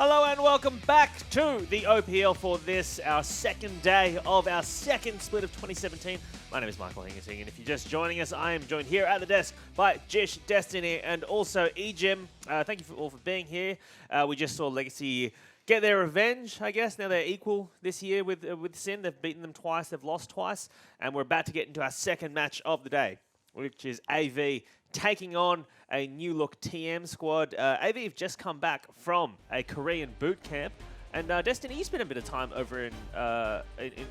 Hello and welcome back to the OPL for this, our second day of our second split of 2017. My name is Michael Hingerting, and if you're just joining us, I am joined here at the desk by Jish, Destiny, and also eJim. Thank you all for being here. We just saw Legacy get their revenge, I guess. Now they're equal this year with Sin. They've beaten them twice, they've lost twice, and we're about to get into our second match of the day, which is AV taking on a new look TM squad. AV have just come back from a Korean boot camp. And Destiny, you spent a bit of time over in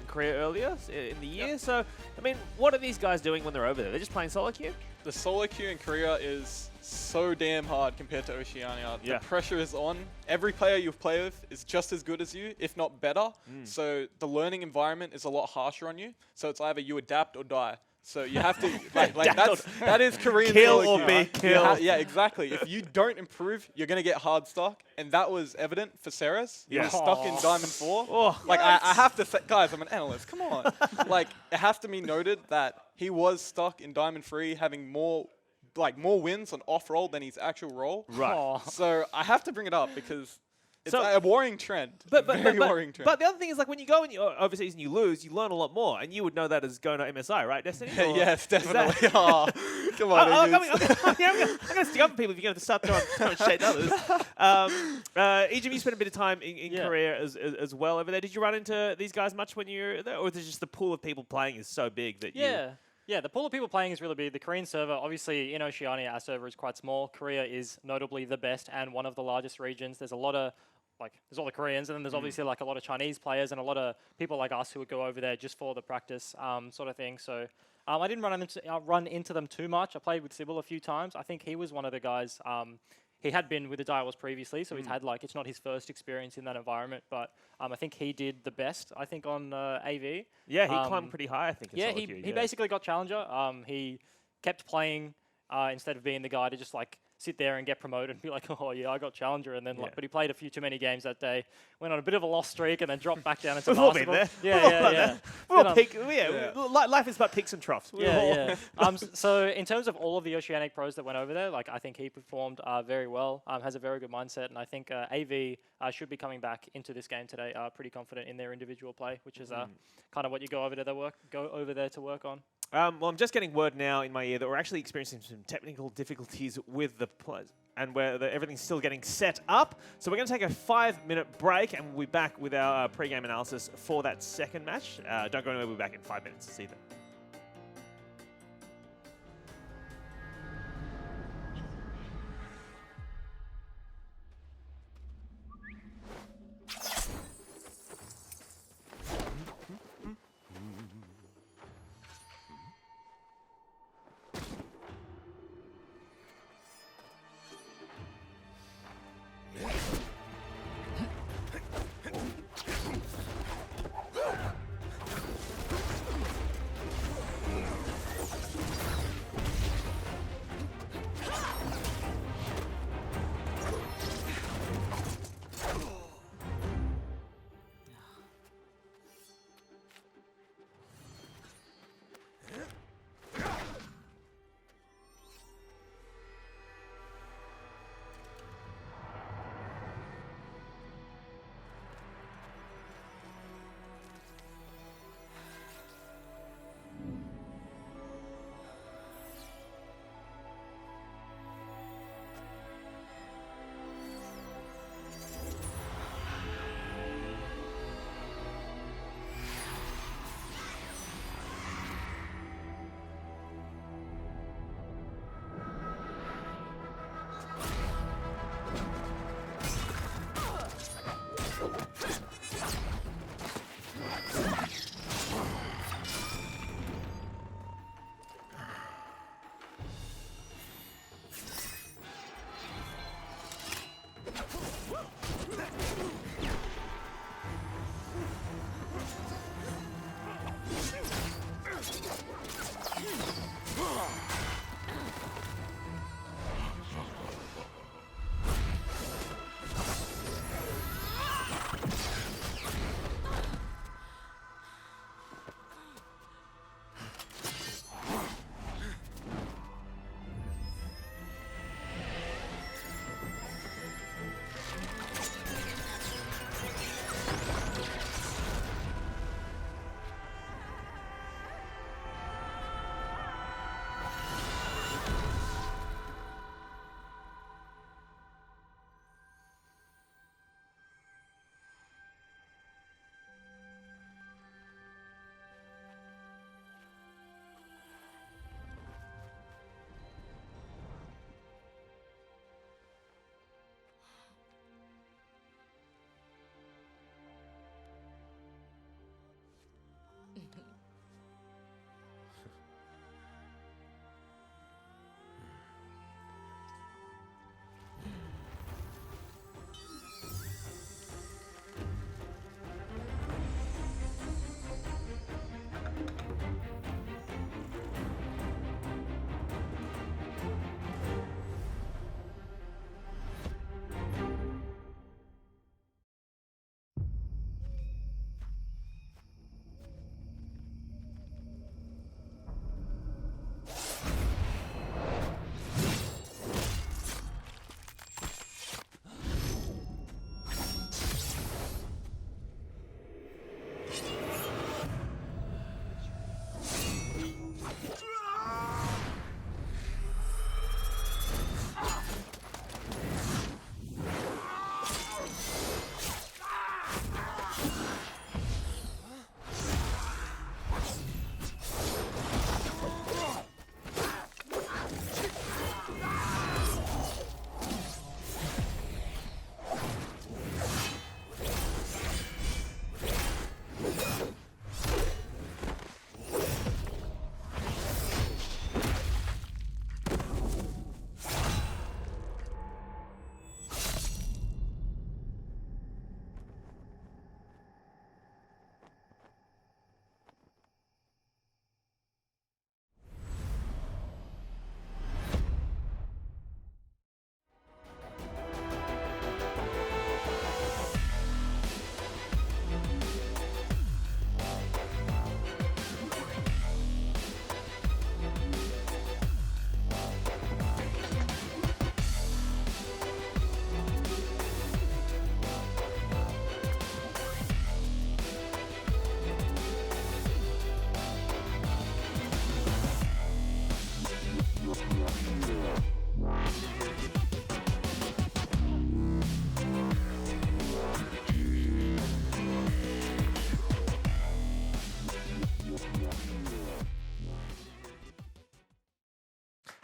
Korea earlier in the year. Yep. So, I mean, what are these guys doing when they're over there? They're just playing solo queue? The solo queue in Korea is so damn hard compared to Oceania. The pressure is on. Every player you've played with is just as good as you, if not better. So the learning environment is a lot harsher on you. So it's either you adapt or die. So you have to, that is Korean kill solo or queue, be killed. Yeah, exactly. If you don't improve, you're going to get hard stuck. And that was evident for Ceres. He was stuck in Diamond 4. I have to say, guys, I'm an analyst. Come on. It has to be noted that he was stuck in Diamond 3, having more wins on off-roll than his actual roll. Right. So I have to bring it up because it's a worrying trend. Very worrying trend. But the other thing is, like, when you go overseas and you lose, you learn a lot more. And you would know that as going to MSI, right, Destiny? Yes, definitely. Come on, I'm going to stick up for people if you're going to start throwing shade at others. eJim, you spent a bit of time in Korea as well over there. Did you run into these guys much when you were there? Or is it just the pool of people playing is so big that Yeah, the pool of people playing is really big. The Korean server, obviously in Oceania, our server is quite small. Korea is notably the best and one of the largest regions. There's a lot of, there's all the Koreans, and then there's obviously a lot of Chinese players and a lot of people like us who would go over there just for the practice sort of thing. So I didn't run into them too much. I played with Sybil a few times. I think he was one of the guys. He had been with the Direwolves previously, so he's had it's not his first experience in that environment, but I think he did the best, I think, on AV. Yeah, he climbed pretty high, I think. Yeah, he basically got Challenger. He kept playing instead of being the guy to just sit there and get promoted and be like, oh yeah, I got Challenger, and then but he played a few too many games that day, went on a bit of a lost streak, and then dropped back down into basketball. Life is about peaks and troughs. So in terms of all of the Oceanic pros that went over there, I think he performed very well, has a very good mindset, and I think AV should be coming back into this game today pretty confident in their individual play, which is kind of what you go over there to work on. Well, I'm just getting word now in my ear that we're actually experiencing some technical difficulties with the players, and where everything's still getting set up. So we're going to take a 5-minute break, and we'll be back with our pre-game analysis for that second match. Don't go anywhere, we'll be back in 5 minutes. See you then.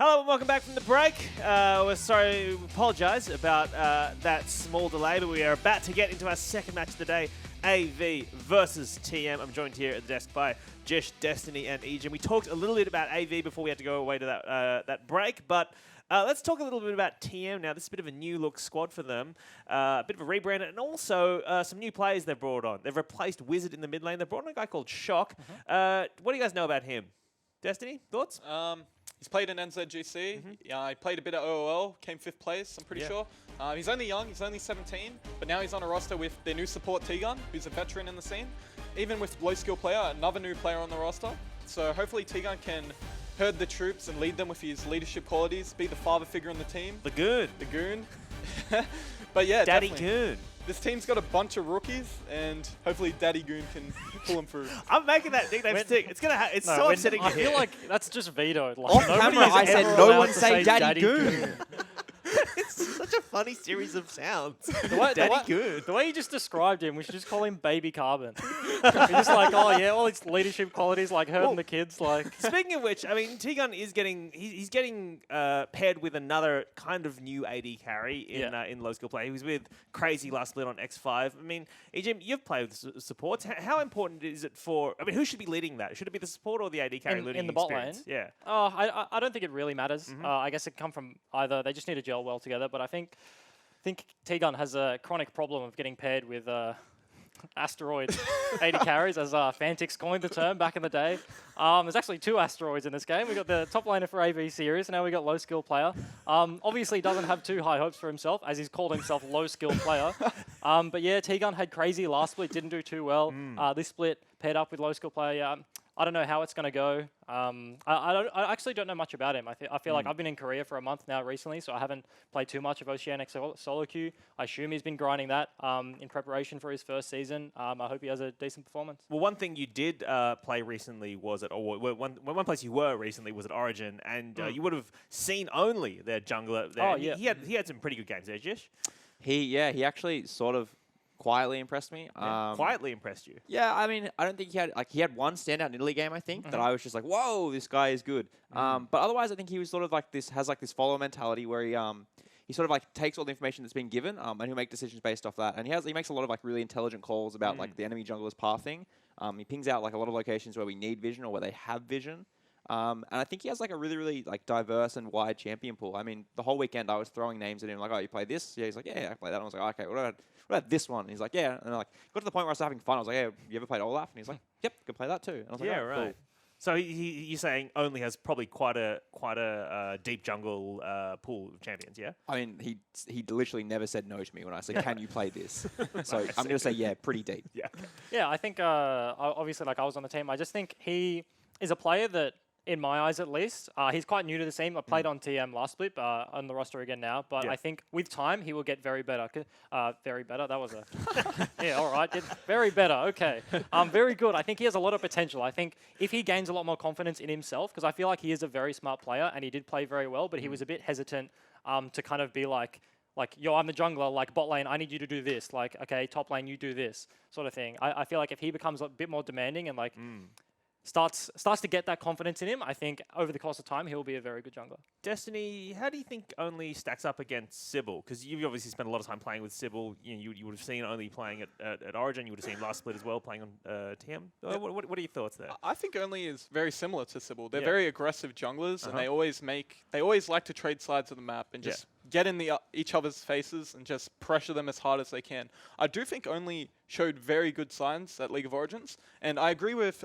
Hello and welcome back from the break. We're sorry, we apologise about that small delay, but we are about to get into our second match of the day, AV versus TM. I'm joined here at the desk by Jish, Destiny, and Ejim. We talked a little bit about AV before we had to go away to that break, but let's talk a little bit about TM now. This is a bit of a new look squad for them, a bit of a rebrand, and also some new players they've brought on. They've replaced Wizard in the mid lane. They've brought on a guy called Shock. What do you guys know about him? Destiny, thoughts? He's played in NZGC. He played a bit of OOL, came 5th place, I'm pretty sure. He's only young, he's only 17, but now he's on a roster with their new support T-Gun, who's a veteran in the scene. Even with low skill player, another new player on the roster. So hopefully T-Gun can herd the troops and lead them with his leadership qualities, be the father figure in the team. The Goon. The Goon. But yeah, Daddy definitely. Goon. This team's got a bunch of rookies, and hopefully Daddy Goon can pull them through. I'm making that nickname stick. It's gonna. It's so upsetting. I feel like that's just vetoed. Like, Off camera, I said no one say Daddy Goon. It's such a funny series of sounds. Daddy Goon. The way you just described him, we should just call him Baby Carbon. He's just like, oh yeah, all his leadership qualities, like herding the kids. Like, speaking of which, I mean, T-Gun is getting he's getting paired with another kind of new AD carry in low skill play. He was with Crazy last split on X5. I mean, Ejim, you've played with supports. How important is it for? I mean, who should be leading that? Should it be the support or the AD carry leading in the bot lane? Yeah. Oh, I don't think it really matters. I guess it can come from either. They just need to gel well together. But I think T-Gun has a chronic problem of getting paired with asteroid AD carries, as Fantix coined the term back in the day. There's actually 2 asteroids in this game. We got the top laner for AV series, and now we got low skill player. Obviously, doesn't have too high hopes for himself, as he's called himself low skill player. But yeah, T-Gun had Crazy last split, didn't do too well. This split paired up with low skill player. I don't know how it's going to go. I actually don't know much about him. I feel like I've been in Korea for a month now recently, so I haven't played too much of Oceanic solo queue. I assume he's been grinding that in preparation for his first season. I hope he has a decent performance. Well, one thing you did play recently was at, or one place you were recently was at Origin, and you would have seen only their jungler there. Oh, yeah. He had some pretty good games there, Jish. He actually sort of quietly impressed me. Quietly impressed you. Yeah, I mean, I don't think he had one standout in Italy game, I think, that I was just like, whoa, this guy is good. But otherwise, I think he was sort of like has this follow mentality where he sort of like takes all the information that's been given and he'll make decisions based off that. And he makes a lot of like really intelligent calls about like the enemy jungler's pathing. He pings out like a lot of locations where we need vision or where they have vision. And I think he has like a really, really like diverse and wide champion pool. I mean, the whole weekend I was throwing names at him like, oh, you play this? Yeah, he's like, yeah, I play that. And I was like, okay, what about this one? And he's like, yeah. And I like got to the point where I was having fun. I was like, yeah, you ever played Olaf? And he's like, yep, can play that too. And I was like, yeah, oh, right. Cool. So you're saying only has probably quite a deep jungle pool of champions, yeah? I mean, he literally never said no to me when I said, can you play this? So I'm going to say, yeah, pretty deep. Yeah, I think obviously like I was on the team. I just think he is a player that, in my eyes at least, he's quite new to the scene. I played on TM last split, on the roster again now. But I think with time, he will get very better. Very better. That was a... yeah, all right. Very better. Okay. Very good. I think he has a lot of potential. I think if he gains a lot more confidence in himself, because I feel like he is a very smart player, and he did play very well, but he was a bit hesitant to kind of be like, yo, I'm the jungler, like bot lane, I need you to do this. Like, okay, top lane, you do this, sort of thing. I feel like if he becomes a bit more demanding and like... starts to get that confidence in him, I think over the course of time, he'll be a very good jungler. Destiny, how do you think Only stacks up against Sybil? Because you've obviously spent a lot of time playing with Sybil. You would have seen Only playing at Origin. You would have seen last split as well, playing on TM. What are your thoughts there? I think Only is very similar to Sybil. They're very aggressive junglers, and they always like to trade sides of the map and just get in each other's faces and just pressure them as hard as they can. I do think Only showed very good signs at League of Origins, and I agree with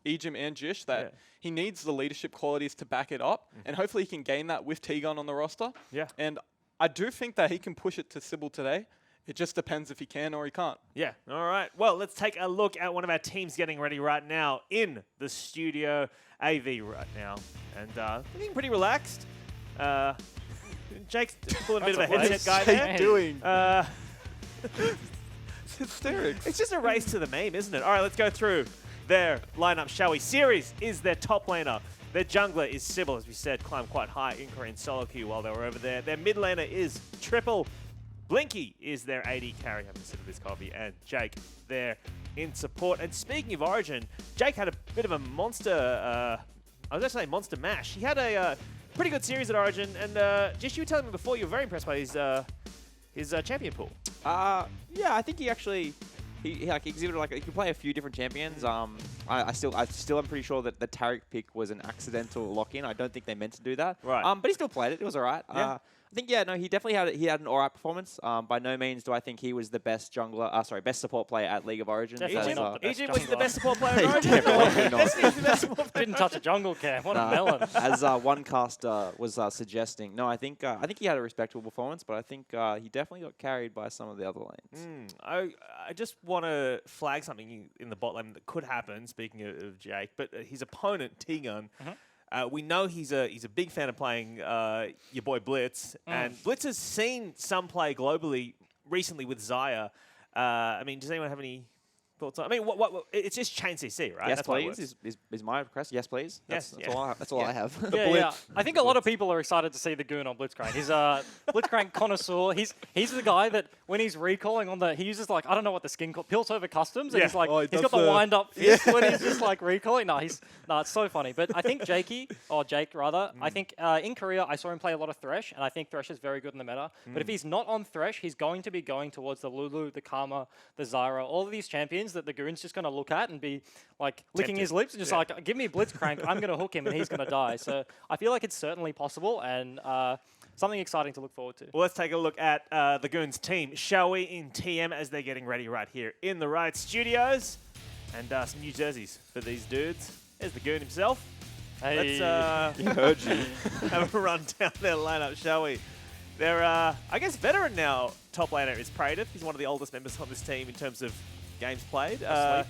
Ejim and Jish that he needs the leadership qualities to back it up, and hopefully he can gain that with T-Gun on the roster. Yeah. And I do think that he can push it to Sybil today. It just depends if he can or he can't. Yeah. All right. Well, let's take a look at one of our teams getting ready right now in the studio, AV right now. And looking pretty relaxed. Jake's pulling a bit of a headset guy there. What's he doing? It's hysterics. It's just a race to the meme, isn't it? All right, let's go through their lineup, shall we? Series is their top laner. Their jungler is Sybil, as we said, climbed quite high in Korean solo queue while they were over there. Their mid laner is Triple. Blinky is their AD carry, having a sip of this coffee, and Jake there in support. And speaking of Origin, Jake had a bit of a monster, I was going to say monster mash. He had a pretty good series at Origin. And just you were telling me before, you were very impressed by his champion pool. Yeah, I think he actually he like exhibited like he could play a few different champions. I still am pretty sure that the Tariq pick was an accidental lock-in. I don't think they meant to do that. Right. But he still played it. It was alright. Yeah. I think he definitely had an alright performance. By no means do I think he was the best jungler. Best support player at League of Origins. Definitely not the best Egypt was the jungler. best support player at Origin. Definitely not. Destiny's the best support player. Didn't touch a jungle cam. What a melon. As one caster was suggesting. No, I think he had a respectable performance, but I think he definitely got carried by some of the other lanes. I just want to flag something in the bot lane that could happen, speaking of Jake, but his opponent, T-Gun, we know he's a big fan of playing your boy Blitz, and Blitz has seen some play globally recently with Xayah. I mean, does anyone have any thoughts on? I mean, what it's just chain CC, right? Yes, That's why it please. works. Is my request? Yes, please. Yes, That's all. That's all I have. Yeah. I think a lot of people are excited to see the goon on Blitzcrank. He's a Blitzcrank connoisseur. He's the guy that when he's recalling on he uses like, I don't know what the skin called, Piltover Customs, and he's like, he's got the wind up fist when he's just like recalling. No, it's so funny. But I think Jake rather, I think in Korea I saw him play a lot of Thresh, and I think Thresh is very good in the meta. But if he's not on Thresh, he's going to be going towards the Lulu, the Karma, the Zyra, all of these champions that the goon's just going to look at and be like licking his lips and just like, give me Blitzcrank, I'm going to hook him and he's going to die. So I feel like it's certainly possible and something exciting to look forward to. Well, let's take a look at the Goons team, shall we, in TM as they're getting ready right here in the Riot Studios. And some new jerseys for these dudes. There's the Goon himself. Hey. Let's Heard you. have a run down their lineup, shall we? They're, I guess, veteran now. Top laner is Praetor. He's one of the oldest members on this team in terms of games played.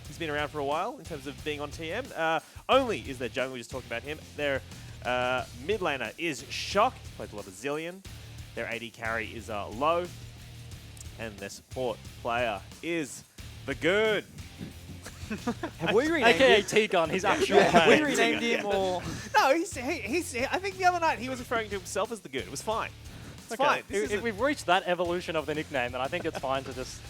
He's been around for a while in terms of being on TM. Only is their jungle, we just talked about him. Their mid laner is Shock, plays a lot of Zillion. Their AD carry is Low. And their support player is the Good. Have we renamed AKA him? T-Gun, his actual Have we name. renamed him or? No, I think the other night he was referring to himself as the Good. It was fine. It's fine. If we've reached that evolution of the nickname, then I think it's fine to just...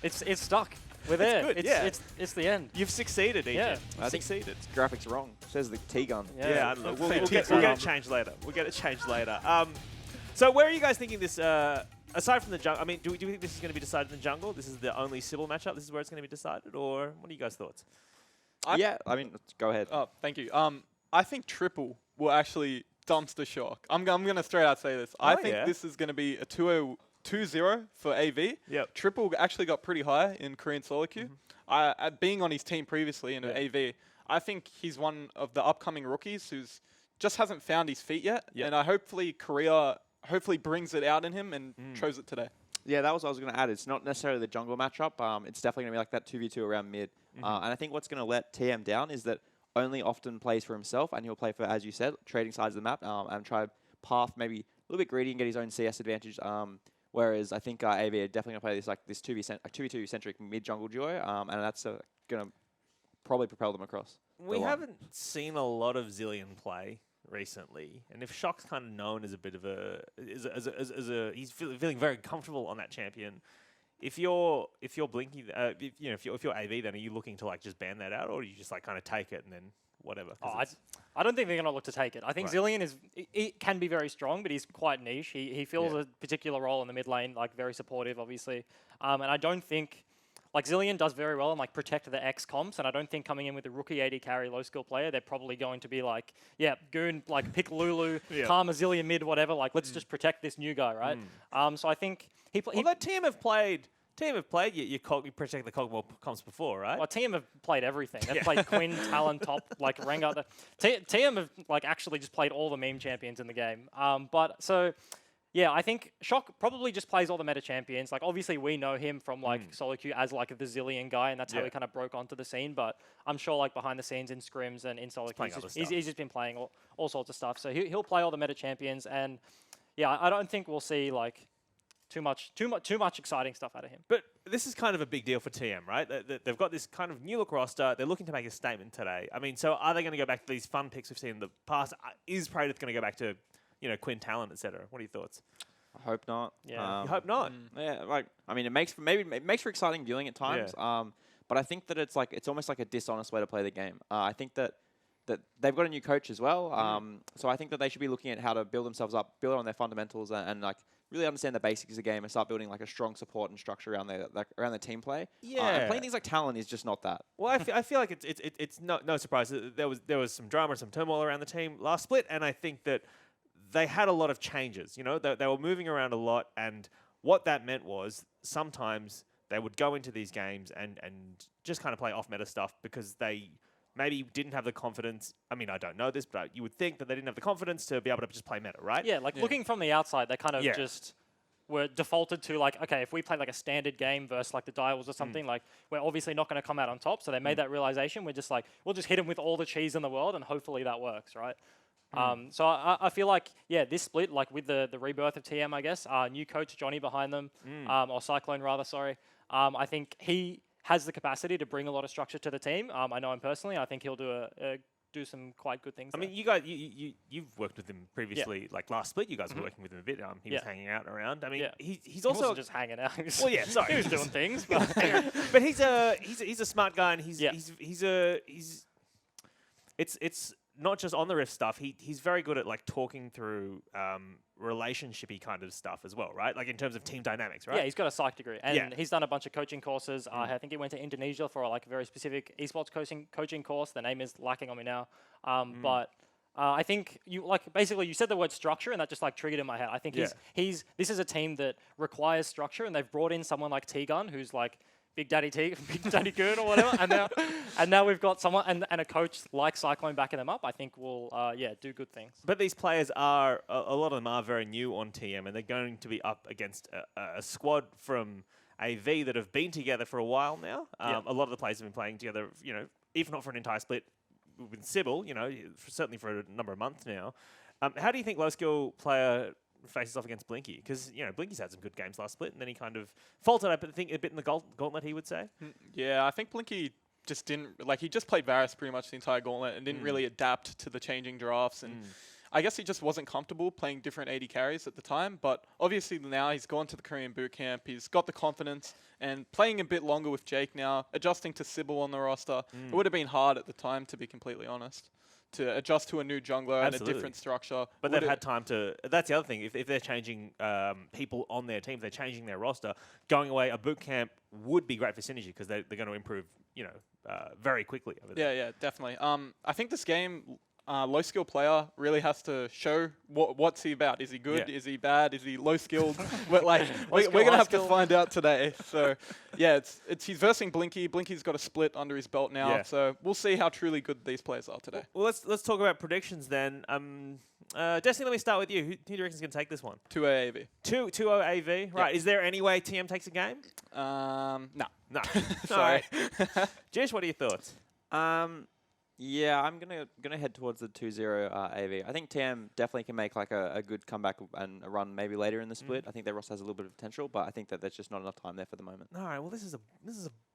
It's stuck. We're there. good, It's the end. You've succeeded, EJ. Yeah. You've succeeded. Graphics wrong. It says the T-gun. Yeah, I don't know. We'll Fair. get it changed later. We'll get it changed later. So where are you guys thinking this, aside from the jungle, I mean, do you think this is going to be decided in the jungle? This is the only Sybil matchup? This is where it's going to be decided? Or what are you guys' thoughts? Yeah, I mean, go ahead. Oh, thank you. I think Triple will actually dumpster shock. I'm going to straight out say this. I think this is going to be a 2-0 for AV. Yep. Triple actually got pretty high in Korean solo queue. Being on his team previously in AV, I think he's one of the upcoming rookies who's just hasn't found his feet yet. Yep. And hopefully Korea brings it out in him and shows it today. Yeah, that was what I was going to add. It's not necessarily the jungle matchup. It's definitely going to be like that 2v2 around mid. And I think what's going to let TM down is that only often plays for himself, and he'll play for, as you said, trading sides of the map and try path maybe a little bit greedy and get his own CS advantage. Whereas I think AV are definitely going to play this 2v2 centric mid jungle duo, and that's going to probably propel them across. We haven't seen a lot of Zillion play recently, and if Shock's kind of known as a bit of he's feeling very comfortable on that champion. If you're Blinky, if you're AV, then are you looking to like just ban that out, or do you just like kind of take it and then whatever? I don't think they're going to look to take it. I think Zillion it can be very strong, but he's quite niche. He fills a particular role in the mid lane, like very supportive, obviously. And I don't think like Zillion does very well and like protect the X comps, and I don't think coming in with a rookie AD carry low skill player, they're probably going to be like, Goon, like pick Lulu, Karma, Zillion mid, whatever. Like let's just protect this new guy, right? So I think Although team have played, you protect the Cogmore comps before, right? Well, TM have played everything. They've played Quinn, Talon, top, like Rengar. TM have like actually just played all the meme champions in the game. Yeah, I think Shock probably just plays all the meta champions. Like, obviously, we know him from, like, solo queue as, like, the Zillion guy, and that's how he kind of broke onto the scene. But I'm sure, like, behind the scenes in scrims and in solo queue, he's just been playing all sorts of stuff. So he'll play all the meta champions. And, yeah, I don't think we'll see, like, too much exciting stuff out of him. But this is kind of a big deal for TM, right? They've got this kind of new look roster. They're looking to make a statement today. I mean, so are they going to go back to these fun picks we've seen in the past? Is Praetor going to go back to, Quinn Talon, etc.? What are your thoughts? I hope not. Yeah. You hope not? Yeah, like, I mean, it makes for exciting viewing at times. Yeah. But I think that it's almost like a dishonest way to play the game. I think that that they've got a new coach as well. So I think that they should be looking at how to build themselves up, build on their fundamentals, and like really understand the basics of the game and start building like a strong support and structure around their team play. Yeah. And playing things like talent is just not that. Well, I feel like it's no surprise. There was some drama, some turmoil around the team last split, and I think that they had a lot of changes. You know, they were moving around a lot, and what that meant was sometimes they would go into these games and just kind of play off meta stuff because they maybe didn't have the confidence. I mean, I don't know this, but you would think that they didn't have the confidence to be able to just play meta, right? Yeah, like looking from the outside, they kind of just were defaulted to like, okay, if we play like a standard game versus like the Dials or something, like we're obviously not going to come out on top. So they made that realization. We're just like, we'll just hit them with all the cheese in the world and hopefully that works, right? So I feel like, this split, like with the rebirth of TM, I guess, new coach Johnny behind them, or Cyclone rather, sorry. I think he has the capacity to bring a lot of structure to the team. I know him personally. I think he'll do some quite good things. I mean, you guys, you've worked with him previously. Like last split, you guys were working with him a bit. He was hanging out around. I mean, he's also wasn't just hanging out. Well, yeah, sorry, he was doing things, but but he's a smart guy, and it's not just on the riff stuff. He's very good at like talking through relationshipy kind of stuff as well, right? Like in terms of team dynamics, right? Yeah, he's got a psych degree, and he's done a bunch of coaching courses. I think he went to Indonesia for like a very specific esports coaching course. The name is lacking on me now, but I think basically you said the word structure, and that just like triggered in my head. I think this is a team that requires structure, and they've brought in someone like T-Gun, who's like Big Daddy Goon or whatever, and now we've got someone and a coach like Cyclone backing them up. I think will do good things. But these players are a lot of them are very new on TM, and they're going to be up against a squad from AV that have been together for a while now. A lot of the players have been playing together, you know, if not for an entire split with Sybil, you know, certainly for a number of months now. How do you think low skill player faces off against Blinky? Because, you know, Blinky's had some good games last split, and then he kind of faltered, I think, a bit in the gauntlet, he would say. Yeah, I think Blinky just didn't, he just played Varus pretty much the entire gauntlet and didn't really adapt to the changing drafts. And I guess he just wasn't comfortable playing different AD carries at the time. But obviously now he's gone to the Korean boot camp. He's got the confidence and playing a bit longer with Jake now, adjusting to Sybil on the roster. It would have been hard at the time, to be completely honest, to adjust to a new jungler and a different structure. But they've had time to... That's the other thing. If they're changing people on their teams, they're changing their roster, going away, a boot camp would be great for synergy because they're going to improve, you know, very quickly over there. Yeah, definitely. I think this game... low skill player really has to show what's he about. Is he good? Is he bad? Is he low skilled? But like we're gonna have to find out today. So yeah, it's he's versing Blinky. Blinky's got a split under his belt now. Yeah. So we'll see how truly good these players are today. Well, let's talk about predictions then. Destiny, let me start with you. Who do you reckon is going to take this one? 2-0 AV. 2-0 AV. Right. Is there any way TM takes a game? No. Sorry. Jish, what are your thoughts? Yeah, I'm gonna head towards the 2-0 AV. I think TM definitely can make like a good comeback and a run maybe later in the split. I think their roster has a little bit of potential, but I think that there's just not enough time there for the moment. All right, well this is a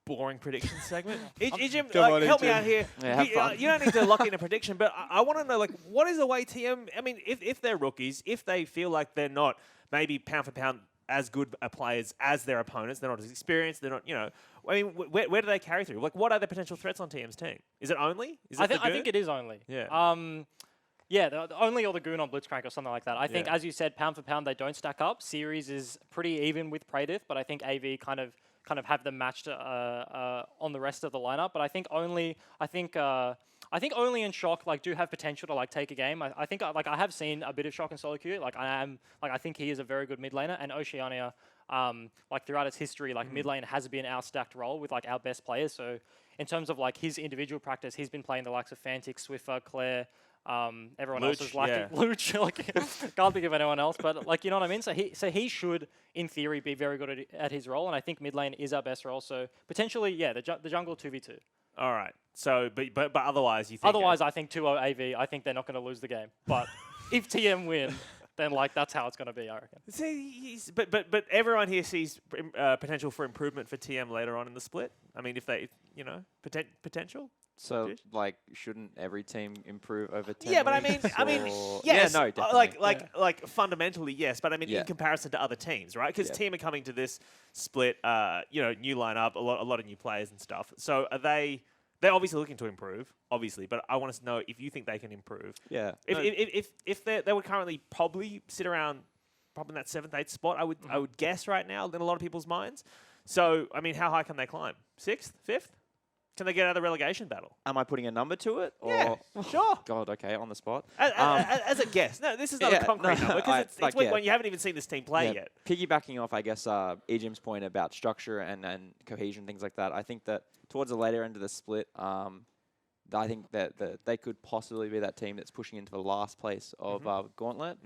boring prediction segment. Ejim, help me out here. Yeah, you don't need to lock in a prediction, but I want to know like what is the way TM? I mean, if they're rookies, if they feel like they're not maybe pound for pound as good players as their opponents, they're not as experienced, they're not, you know, I mean, where do they carry through? Like, what are the potential threats on TM's team? Is it only? I think it is only. Yeah. The only or the Goon on Blitzcrank or something like that. I think, as you said, pound for pound, they don't stack up. Series is pretty even with Praedith, but I think AV kind of have them matched on the rest of the lineup. But I think only and Shock do have potential to take a game. I think I have seen a bit of Shock and solo queue. I think he is a very good mid laner, and Oceania throughout its history, mid lane has been our stacked role with our best players. So in terms of his individual practice, he's been playing the likes of Fantix, Swiffer, Claire. Everyone else is lacking. Luch, can't think of anyone else, but you know what I mean. So he should, in theory, be very good at his role, and I think mid lane is our best role. So potentially, the jungle 2v2. All right. So, but otherwise, you think? Otherwise, I think 2-0 AV. I think they're not going to lose the game. But if TM win, then that's how it's going to be, I reckon. See, but everyone here sees potential for improvement for TM later on in the split. I mean, if they, potential. So, shouldn't every team improve over 10 Yeah, but weeks, I mean, yes. Yeah, no, definitely. Like fundamentally, yes. But I mean, in comparison to other teams, right? Because team are coming to this split, new lineup, a lot of new players and stuff. So are they they're obviously looking to improve, obviously, but I want to know if you think they can improve. Yeah. If they would currently probably sit around probably in that 7th, 8th spot, I would guess right now in a lot of people's minds. So, I mean, how high can they climb? 6th? 5th? Can they get out of the relegation battle? Am I putting a number to it? Or Yeah, sure. God, okay, on the spot. As a guess. No, this is not a concrete number because it's when you haven't even seen this team play yet. Piggybacking off, I guess, Ejim's point about structure and cohesion, things like that, I think that towards the later end of the split, I think that they could possibly be that team that's pushing into the last place of Gauntlet.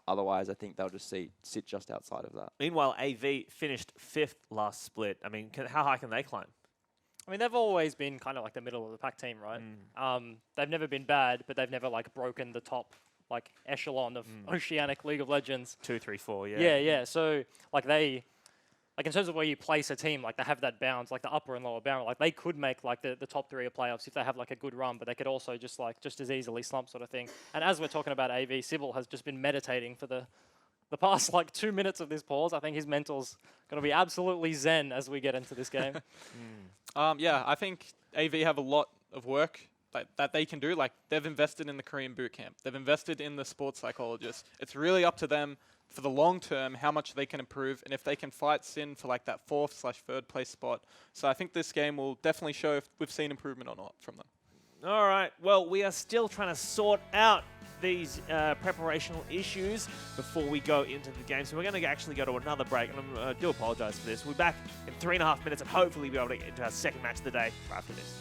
Otherwise, I think they'll just sit just outside of that. Meanwhile, AV finished 5th last split. I mean, how high can they climb? I mean, they've always been kind of like the middle of the pack team, right? They've never been bad, but they've never like broken the top like echelon of Oceanic League of Legends. 2, 3, 4, yeah. Yeah. So like in terms of where you place a team, like they have that bounds, like the upper and lower bound. Like they could make like the top 3 of playoffs if they have like a good run, but they could also just as easily slump sort of thing. And as we're talking about AV, Sybil has just been meditating for the past like 2 minutes of this pause. I think his mental's going to be absolutely zen as we get into this game. Yeah, I think AV have a lot of work that they can do. Like, they've invested in the Korean boot camp. They've invested in the sports psychologist. It's really up to them for the long term how much they can improve and if they can fight Sin for like that 4th/3rd place spot. So I think this game will definitely show if we've seen improvement or not from them. All right. Well, we are still trying to sort out these preparational issues before we go into the game. So we're going to actually go to another break, and I do apologize for this. We'll be back in 3.5 minutes and hopefully be able to get into our second match of the day right after this.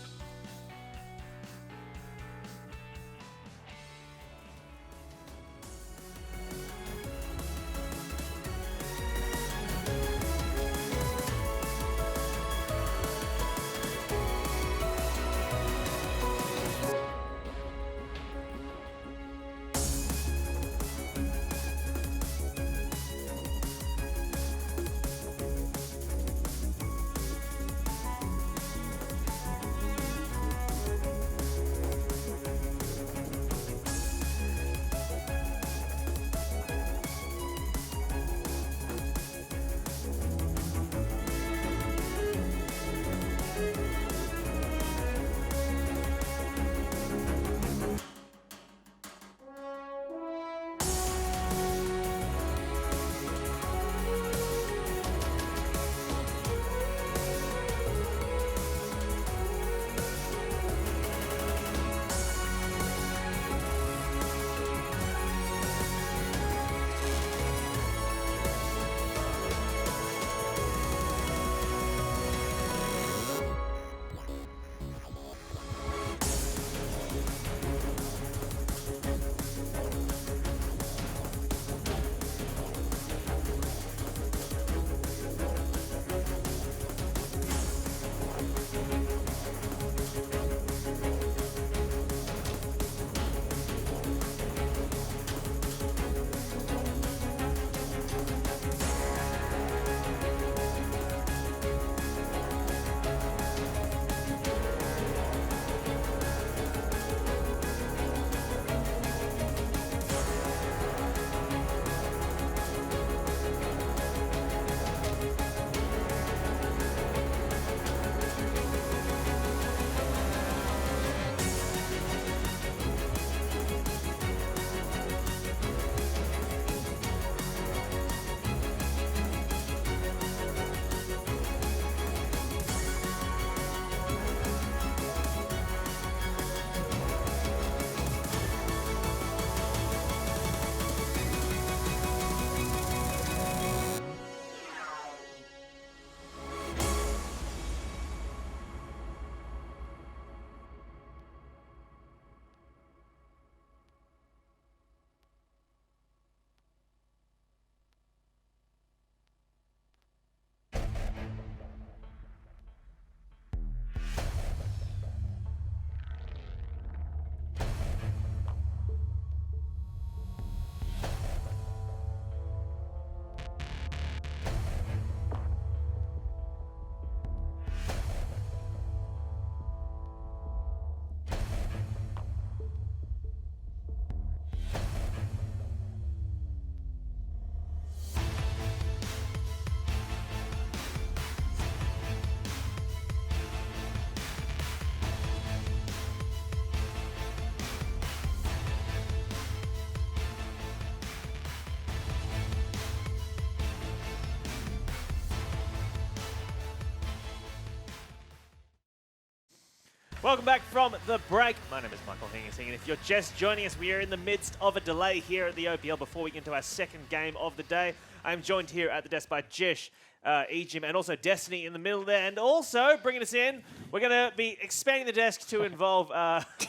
Welcome back from the break. My name is Michael Hingising, and if you're just joining us, we are in the midst of a delay here at the OPL before we get into our second game of the day. I'm joined here at the desk by Jish, Ejim, and also Destiny in the middle there. And also, bringing us in, we're going to be expanding the desk to involve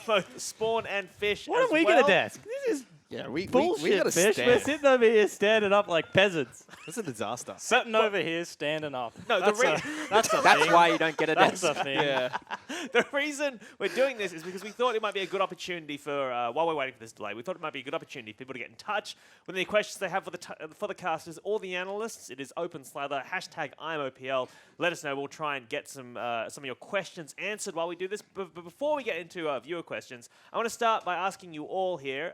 both Spawn and Fish. Why don't we get a desk? This is bullshit, we gotta Fish. stand. We're sitting over here standing up like peasants. It's a disaster. Sitting over here, standing up. No, That's That's why you don't get a That's desk. a thing. Yeah. The reason we're doing this is because we thought it might be a good opportunity for, while we're waiting for this delay, we thought it might be a good opportunity for people to get in touch with any questions they have for the casters or the analysts. It is open slather, hashtag IMOPL. Let us know. We'll try and get some of your questions answered while we do this. But before we get into viewer questions, I want to start by asking you all here,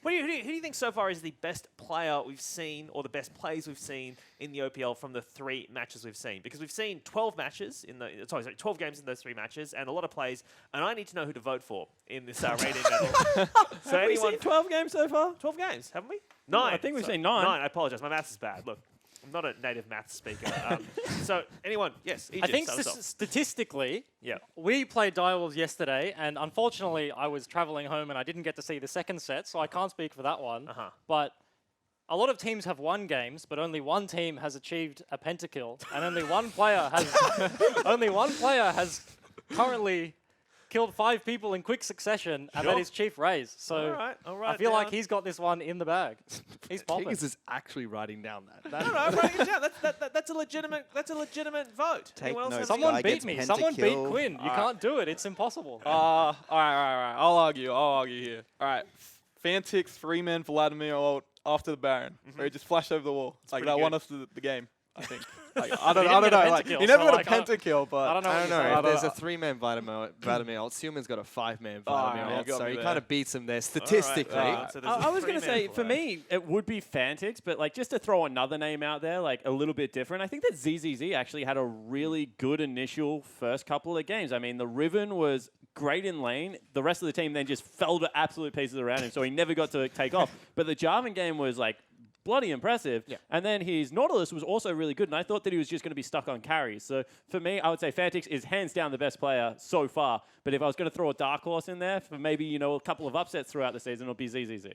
who do you think so far is the best player we've seen, or the best plays we've seen in the OPL from the 3 matches we've seen? Because we've seen 12 matches in the 12 games in those 3 matches, and a lot of plays. And I need to know who to vote for in this rating battle. So Have we seen 12 games so far? 12 games, haven't we? No, 9. I think we've seen 9. 9. I apologize. My maths is bad. Look, I'm not a native maths speaker. So anyone? Yes. I Egypt, think start us off. statistically, Yeah. we played Direwolves yesterday, and unfortunately, I was traveling home and I didn't get to see the second set, so I can't speak for that one. But a lot of teams have won games, but only one team has achieved a pentakill, and only one player has currently killed 5 people in quick succession, and that Sure. is Chief Raze. So All right. I feel like he's got this one in the bag. He's popping. Tigers is actually writing down that. No, I'm writing it down. That's a legitimate vote. Take Anyone else notes. have Someone guy beat gets me. Someone beat pentakill. Quinn. You can't do it. It's impossible. All right. I'll argue here. All right. Fantix, 3-man Vladimir ult after the Baron. Where he just flashed over the wall. Like, pretty that won good. us the game, I think. Like, I don't didn't get a know. Like, pentakill, he never so, got a like, pentakill, but I don't know. I what don't you're know. saying. If there's a 3-man Vladimir ult, Suman's got a 5-man Vladimir yeah, ult, got so me he there. kind of beats him there statistically. So there's I a was going to 3-man say, for flag. me, it would be Fantix, but like just to throw another name out there, like a little bit different, I think that ZZZ actually had a really good initial first couple of games. I mean, the Riven was great in lane. The rest of the team then just fell to absolute pieces around him, so he never got to take off. But the Jarvan game was like bloody impressive. Yeah. And then his Nautilus was also really good, and I thought that he was just going to be stuck on carries. So for me, I would say Fantix is hands down the best player so far. But if I was going to throw a dark horse in there for maybe, a couple of upsets throughout the season, it'll be ZZZ.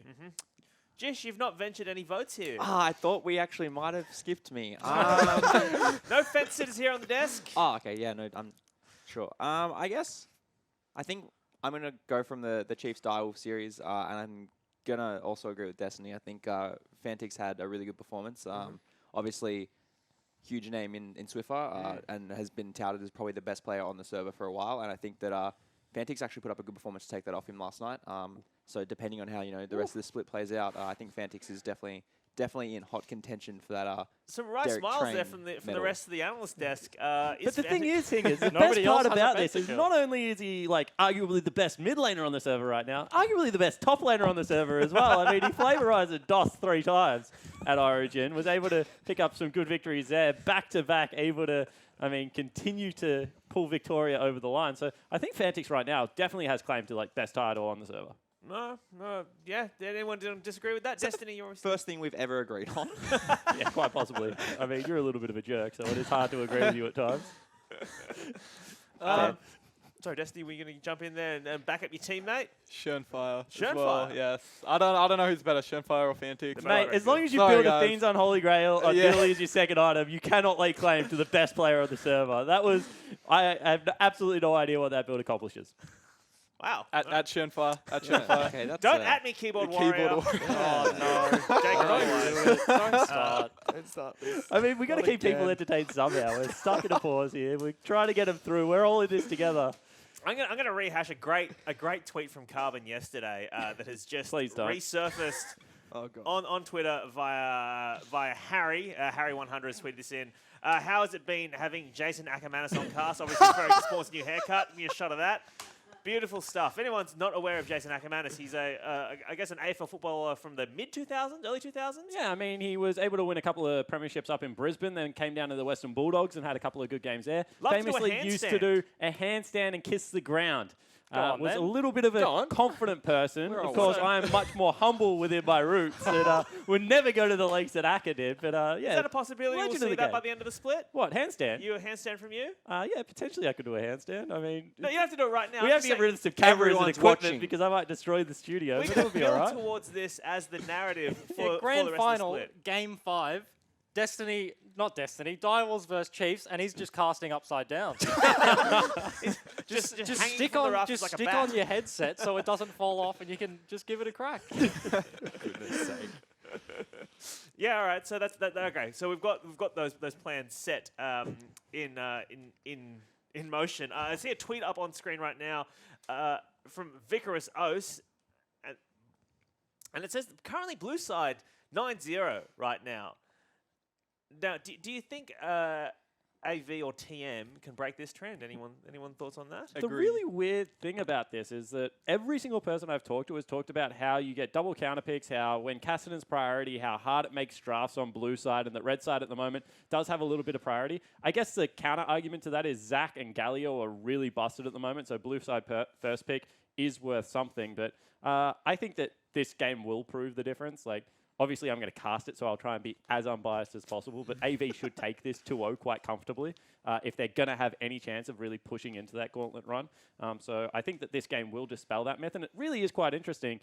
Jish, you've not ventured any votes here. I thought we actually might have skipped me. No fence sitters here on the desk. Okay, yeah, no, I'm sure. I think I'm going to go from the Chiefs Direwolf series, and I'm going to also agree with Destiny. I think Fantix had a really good performance. Obviously, huge name in Swiffer, and has been touted as probably the best player on the server for a while, and I think that Fantix actually put up a good performance to take that off him last night. So depending on how, the rest of the split plays out, I think Fantix is definitely in hot contention for that. Some right Derek smiles there Train from the medal. rest of the analyst desk. But the thing is, the best Nobody else part has a about this is pentakill. not only is he like arguably the best mid laner on the server right now, arguably the best top laner on the server as well. I mean, he flavorized DOS 3 times at Origin, was able to pick up some good victories there, back to back, able to, continue to pull Victoria over the line. So I think Fantix right now definitely has claim to like best title on the server. No, yeah. Did anyone disagree with that? Destiny, you're First thing we've ever agreed on. Yeah, quite possibly. I mean, you're a little bit of a jerk, so it is hard to agree with you at times. Sorry, Destiny, were you going to jump in there and back up your teammate? Schönfire. Schönfire? As well, yes. I don't know who's better, Schönfire or Fantix. Mate, as long as you Sorry, build a guys. Fiend's Unholy Grail on Billy as your second item, you cannot lay claim to the best player on the server. That was, I have absolutely no idea what that build accomplishes. Wow. At Schönfire. At Schönfire. Okay, that's Don't at me, keyboard warrior. Keyboard warrior. Oh, no. Jake, Don't start. Let's start this. I mean, we got to Not keep people again. entertained somehow. We're stuck in a pause here. We're trying to get them through. We're all in this together. I'm gonna rehash a great tweet from Carbon yesterday that has just Please don't. resurfaced Oh, God. on Twitter via Harry. Harry100 has tweeted this in. How has it been having Jason Ackermanis on cast? Obviously, for a sports new haircut. Give me a shot of that. Beautiful stuff. If anyone's not aware of Jason Ackermanis, he's I guess an AFL footballer from the mid-2000s, early 2000s? Yeah, I mean, he was able to win a couple of premierships up in Brisbane, then came down to the Western Bulldogs and had a couple of good games there. Love to do a Famously used to handstand. do a handstand and kiss the ground. on, was then. a little bit of Go a on. confident person. We're Of all course, one. I am much more humble within my roots and would never go to the lengths that Aka did. But Is yeah, that a possibility? We'll legend see of the that by game. the end of the split. What, handstand? You a handstand from you? Yeah, potentially I could do a handstand. I mean, No, you don't have to do it right now. we I'm have just to get saying rid of some cameras and everyone's equipment watching. because I might destroy the studio. we But can it'll be build all right. towards this as the narrative for, Yeah, for grand the rest final, of the split. game 5. Not Destiny, Direwolves versus Chiefs, and he's just casting upside down. Just hanging stick from the on, rafters just like a stick bat. on your headset so it doesn't fall off, and you can just give it a crack. Goodness sake. Yeah, all right. So that's that. Okay, so we've got those plans set in motion. I see a tweet up on screen right now from Vicarous Ose, and it says currently blue side 9-0 right now. Now, do you think AV or TM can break this trend? Anyone thoughts on that? The really weird thing about this is that every single person I've talked to has talked about how you get double counter picks, how when Kassadin's priority, how hard it makes drafts on blue side, and that red side at the moment does have a little bit of priority. I guess the counter argument to that is Zach and Galio are really busted at the moment, so blue side first pick is worth something. But I think that this game will prove the difference. Like, obviously, I'm going to cast it, so I'll try and be as unbiased as possible. But AV should take this 2-0 quite comfortably if they're going to have any chance of really pushing into that gauntlet run. So I think that this game will dispel that myth. And it really is quite interesting,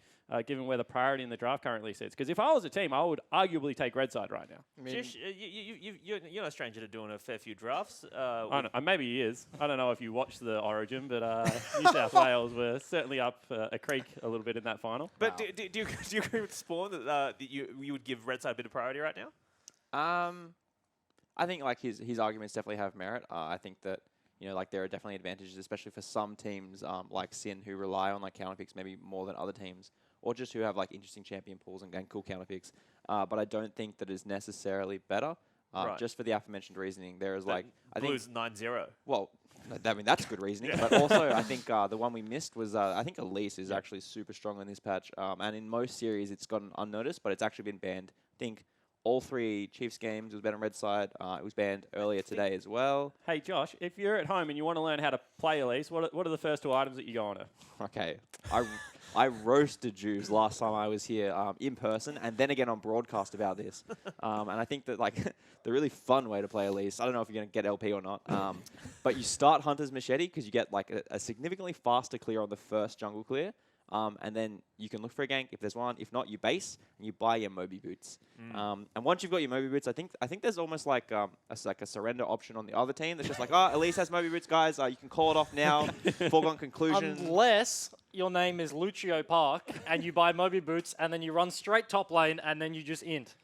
given where the priority in the draft currently sits. Because if I was a team, I would arguably take red side right now. I mean, Jish, you're no stranger to doing a fair few drafts. I don't know, maybe he is. I don't know if you watched the Origin, but New South Wales were certainly up a creek a little bit in that final. But do you agree with Spawn that you would give red side a bit of priority right now? I think like his arguments definitely have merit. I think that like there are definitely advantages, especially for some teams like Sin who rely on like counter picks maybe more than other teams, or just who have like interesting champion pools and cool counter picks. But I don't think that is necessarily better. Right. Just for the aforementioned reasoning, there is like I think Blues 9-0. well, I mean that's good reasoning, but also I think the one we missed was I think Elise is actually super strong in this patch, and in most series it's gone unnoticed, but it's actually been banned. I think all 3 Chiefs games it was banned on red side. It was banned earlier today as well. Hey, Josh, if you're at home and you want to learn how to play Elise, what are the first 2 items that you go on to? Okay, I roasted Jews last time I was here in person, and then again on broadcast about this. And I think that like the really fun way to play Elise, I don't know if you're going to get LP or not, but you start Hunter's Machete because you get like a significantly faster clear on the first jungle clear. And then you can look for a gank if there's one. If not, you base and you buy your Moby boots. And once you've got your Moby boots, I think there's almost like a surrender option on the other team. That's just like, Elise has Moby boots, guys. You can call it off now. Foregone conclusion. Unless your name is Lucio Park and you buy Moby Boots and then you run straight top lane and then you just int.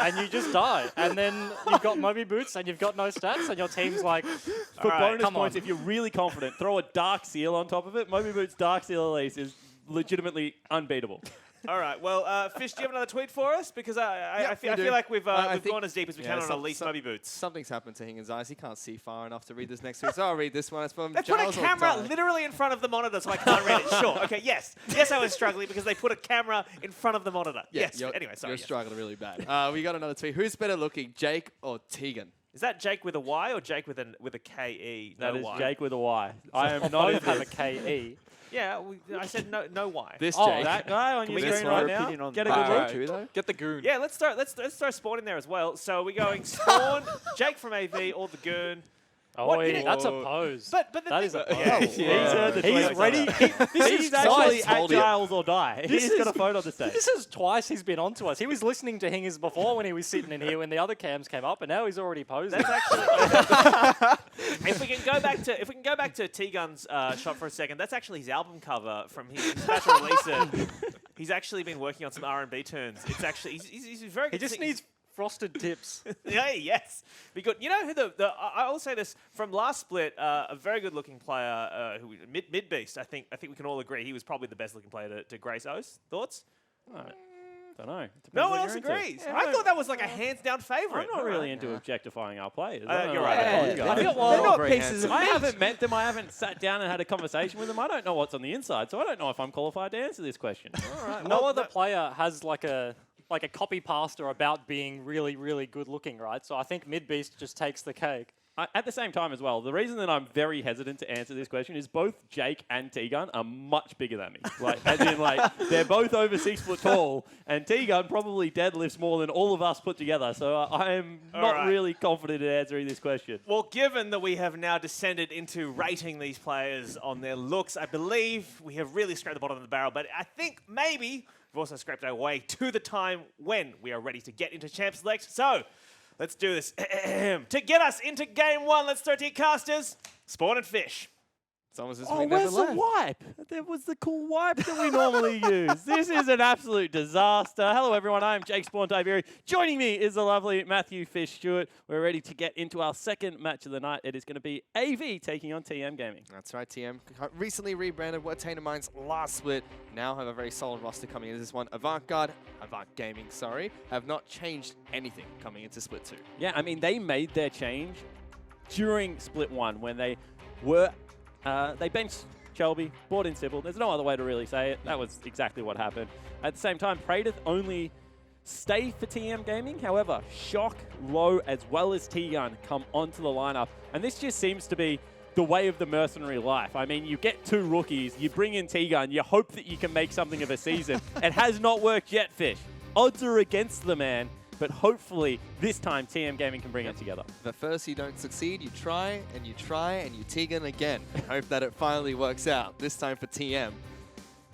And you just die. And then you've got Moby Boots and you've got no stats and your team's like, For "Alright, bonus come points, on." if you're really confident, throw a Dark Seal on top of it. Moby Boots Dark Seal Elise is legitimately unbeatable. All right. Well, Fish, do you have another tweet for us? Because I we do. feel like we've I think- gone as deep as we can on Elise Moby boots. something's happened to Hingen's eyes. He can't see far enough to read this next tweet. So I'll read this one. It's from They put a Giles camera O'Donnell. literally in front of the monitor, so I can't read it. Sure. Okay. Yes. Yes, I was struggling because they put a camera in front of the monitor. Yeah, Yes. you're- Anyway, sorry. You're yes. struggling really bad. We got another tweet. Who's better looking, Jake or Tegan? Is that Jake with a Y or Jake with a K-E? That No is Y? Jake with a Y. I am not Both have a into KE. Yeah. I said no Y. This Oh, Jake. that guy on Can your we get screen your right now. opinion on Get a that good joke look. too, though? Get the goon. Yeah, let's throw Spawn in there as well. So we're going Spawn, Jake from AV, or the Goon. Oh, What wait, did it- that's a pose. But the That thing- is a Yeah. pose. He's heard the He's tweet. ready. He's actually at told you. Giles or die. He's got a phone on the stage. This is twice he's been on to us. He was listening to Hingers before when he was sitting in here when the other cams came up, and now he's already posing. That's actually. If we can go back to T Gun's shot for a second, that's actually his album cover from his about to release it. He's actually been working on some R&B tunes. It's actually he's very good. He just needs frosted tips. Yeah, yes. Because you know who I will say this from last split, a very good looking player who mid beast. I think we can all agree he was probably the best looking player to grace O's. Thoughts? Don't know. No one else agrees. I thought that was like a hands down favorite. I'm not really into objectifying our players. You're right. Yeah. They're Well, not very pieces of I meat. haven't met them. I haven't sat down and had a conversation with them. I don't know what's on the inside, so I don't know if I'm qualified to answer this question. All right. No other player has like a copy pasta about being really, really good looking, right? So I think Mid Beast just takes the cake. At the same time as well, the reason that I'm very hesitant to answer this question is both Jake and T-Gun are much bigger than me. Like, as in, like, they're both over 6 foot tall, and T-Gun probably deadlifts more than all of us put together. So I am not really confident in answering this question. Well, given that we have now descended into rating these players on their looks, I believe we have really scraped the bottom of the barrel, but I think maybe we've also scraped our way to the time when we are ready to get into Champ Select. So, let's do this. To get us into Game 1, let's start to casters. Spawn and fish. Where's the wipe? There was the cool wipe that we normally use. This is an absolute disaster. Hello, everyone. I am Jake Spawn Tiberi. Joining me is the lovely Matthew Fish Stewart. We're ready to get into our second match of the night. It is going to be AV taking on TM Gaming. That's right, TM. Recently rebranded, were Tainted Minds last split. Now have a very solid roster coming into this one. Avant Gaming, sorry, have not changed anything coming into split 2. Yeah, I mean, they made their change during split 1 when they were... they benched Shelby, brought in Sybil. There's no other way to really say it. That was exactly what happened. At the same time, Praedyth only stay for TM Gaming. However, Shock, Low, as well as T-Gun come onto the lineup. And this just seems to be the way of the mercenary life. I mean, you get 2 rookies, you bring in T-Gun, you hope that you can make something of a season. It has not worked yet, Fish. Odds are against the man. But hopefully, this time, TM Gaming can bring it together. But first you don't succeed, you try, and you T-Gun again. Hope that it finally works out, this time for TM.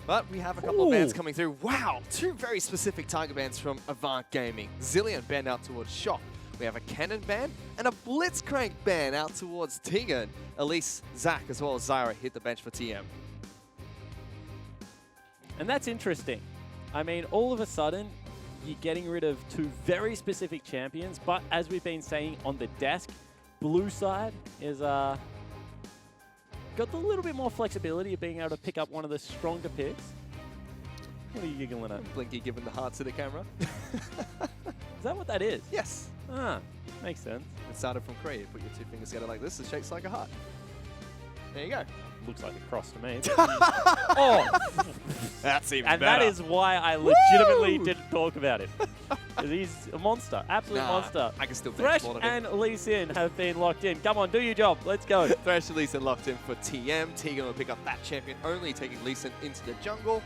But we have a couple of bans coming through. Wow, 2 very specific target bans from Avant Gaming. Zillion banned out towards Shock. We have a Cannon ban and a Blitzcrank ban out towards T-Gun. Elise, Zach, as well as Zyra hit the bench for TM. And that's interesting. I mean, all of a sudden, you're getting rid of 2 very specific champions, but as we've been saying on the desk, blue side is got a little bit more flexibility of being able to pick up one of the stronger picks. What are you giggling at? Blinky giving the heart to the camera. Is that what that is? Yes. Ah, makes sense. It started from Korea. You put your 2 fingers together like this, it shapes like a heart. There you go. Looks like a cross to me. Oh! That's even and better. that is why I legitimately didn't talk about it. Because he's a monster. Absolute monster. I can still Thresh and Lee Sin have been locked in. Come on, do your job. Let's go. Thresh and Lee Sin locked in for TM. T-Gun will pick up that champion only, taking Lee Sin into the jungle.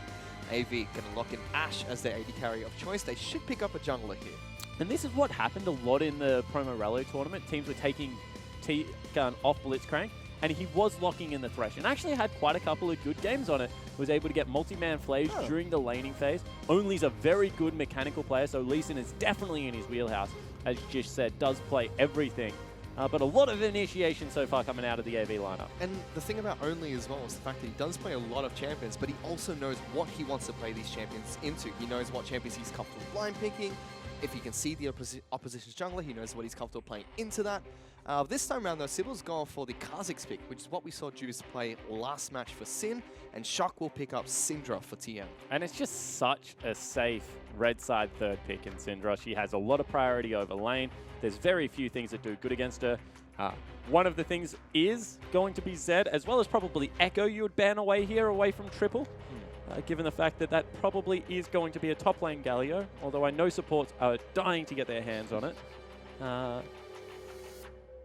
AV going to lock in Ashe as their AD carry of choice. They should pick up a jungler here. And this is what happened a lot in the Promo Rallo tournament. Teams were taking T-Gun off Blitzcrank, and he was locking in the Thresh, and actually had quite a couple of good games on it. Was able to get multi-man flays during the laning phase. Only's a very good mechanical player, so Lee Sin is definitely in his wheelhouse. As Jish said, does play everything. But a lot of initiation so far coming out of the AV lineup. And the thing about Only as well is the fact that he does play a lot of champions, but he also knows what he wants to play these champions into. He knows what champions he's comfortable blind picking. If he can see the opposition's jungler, he knows what he's comfortable playing into that. This time around, though, Sybil's gone for the Kha'Zix pick, which is what we saw Juice play last match for Sin, and Shock will pick up Syndra for TM. And it's just such a safe red side 3rd pick in Syndra. She has a lot of priority over lane. There's very few things that do good against her. One of the things is going to be Zed, as well as probably Echo you would ban away here, away from Triple. Given the fact that that probably is going to be a top lane Galio, although I know supports are dying to get their hands on it.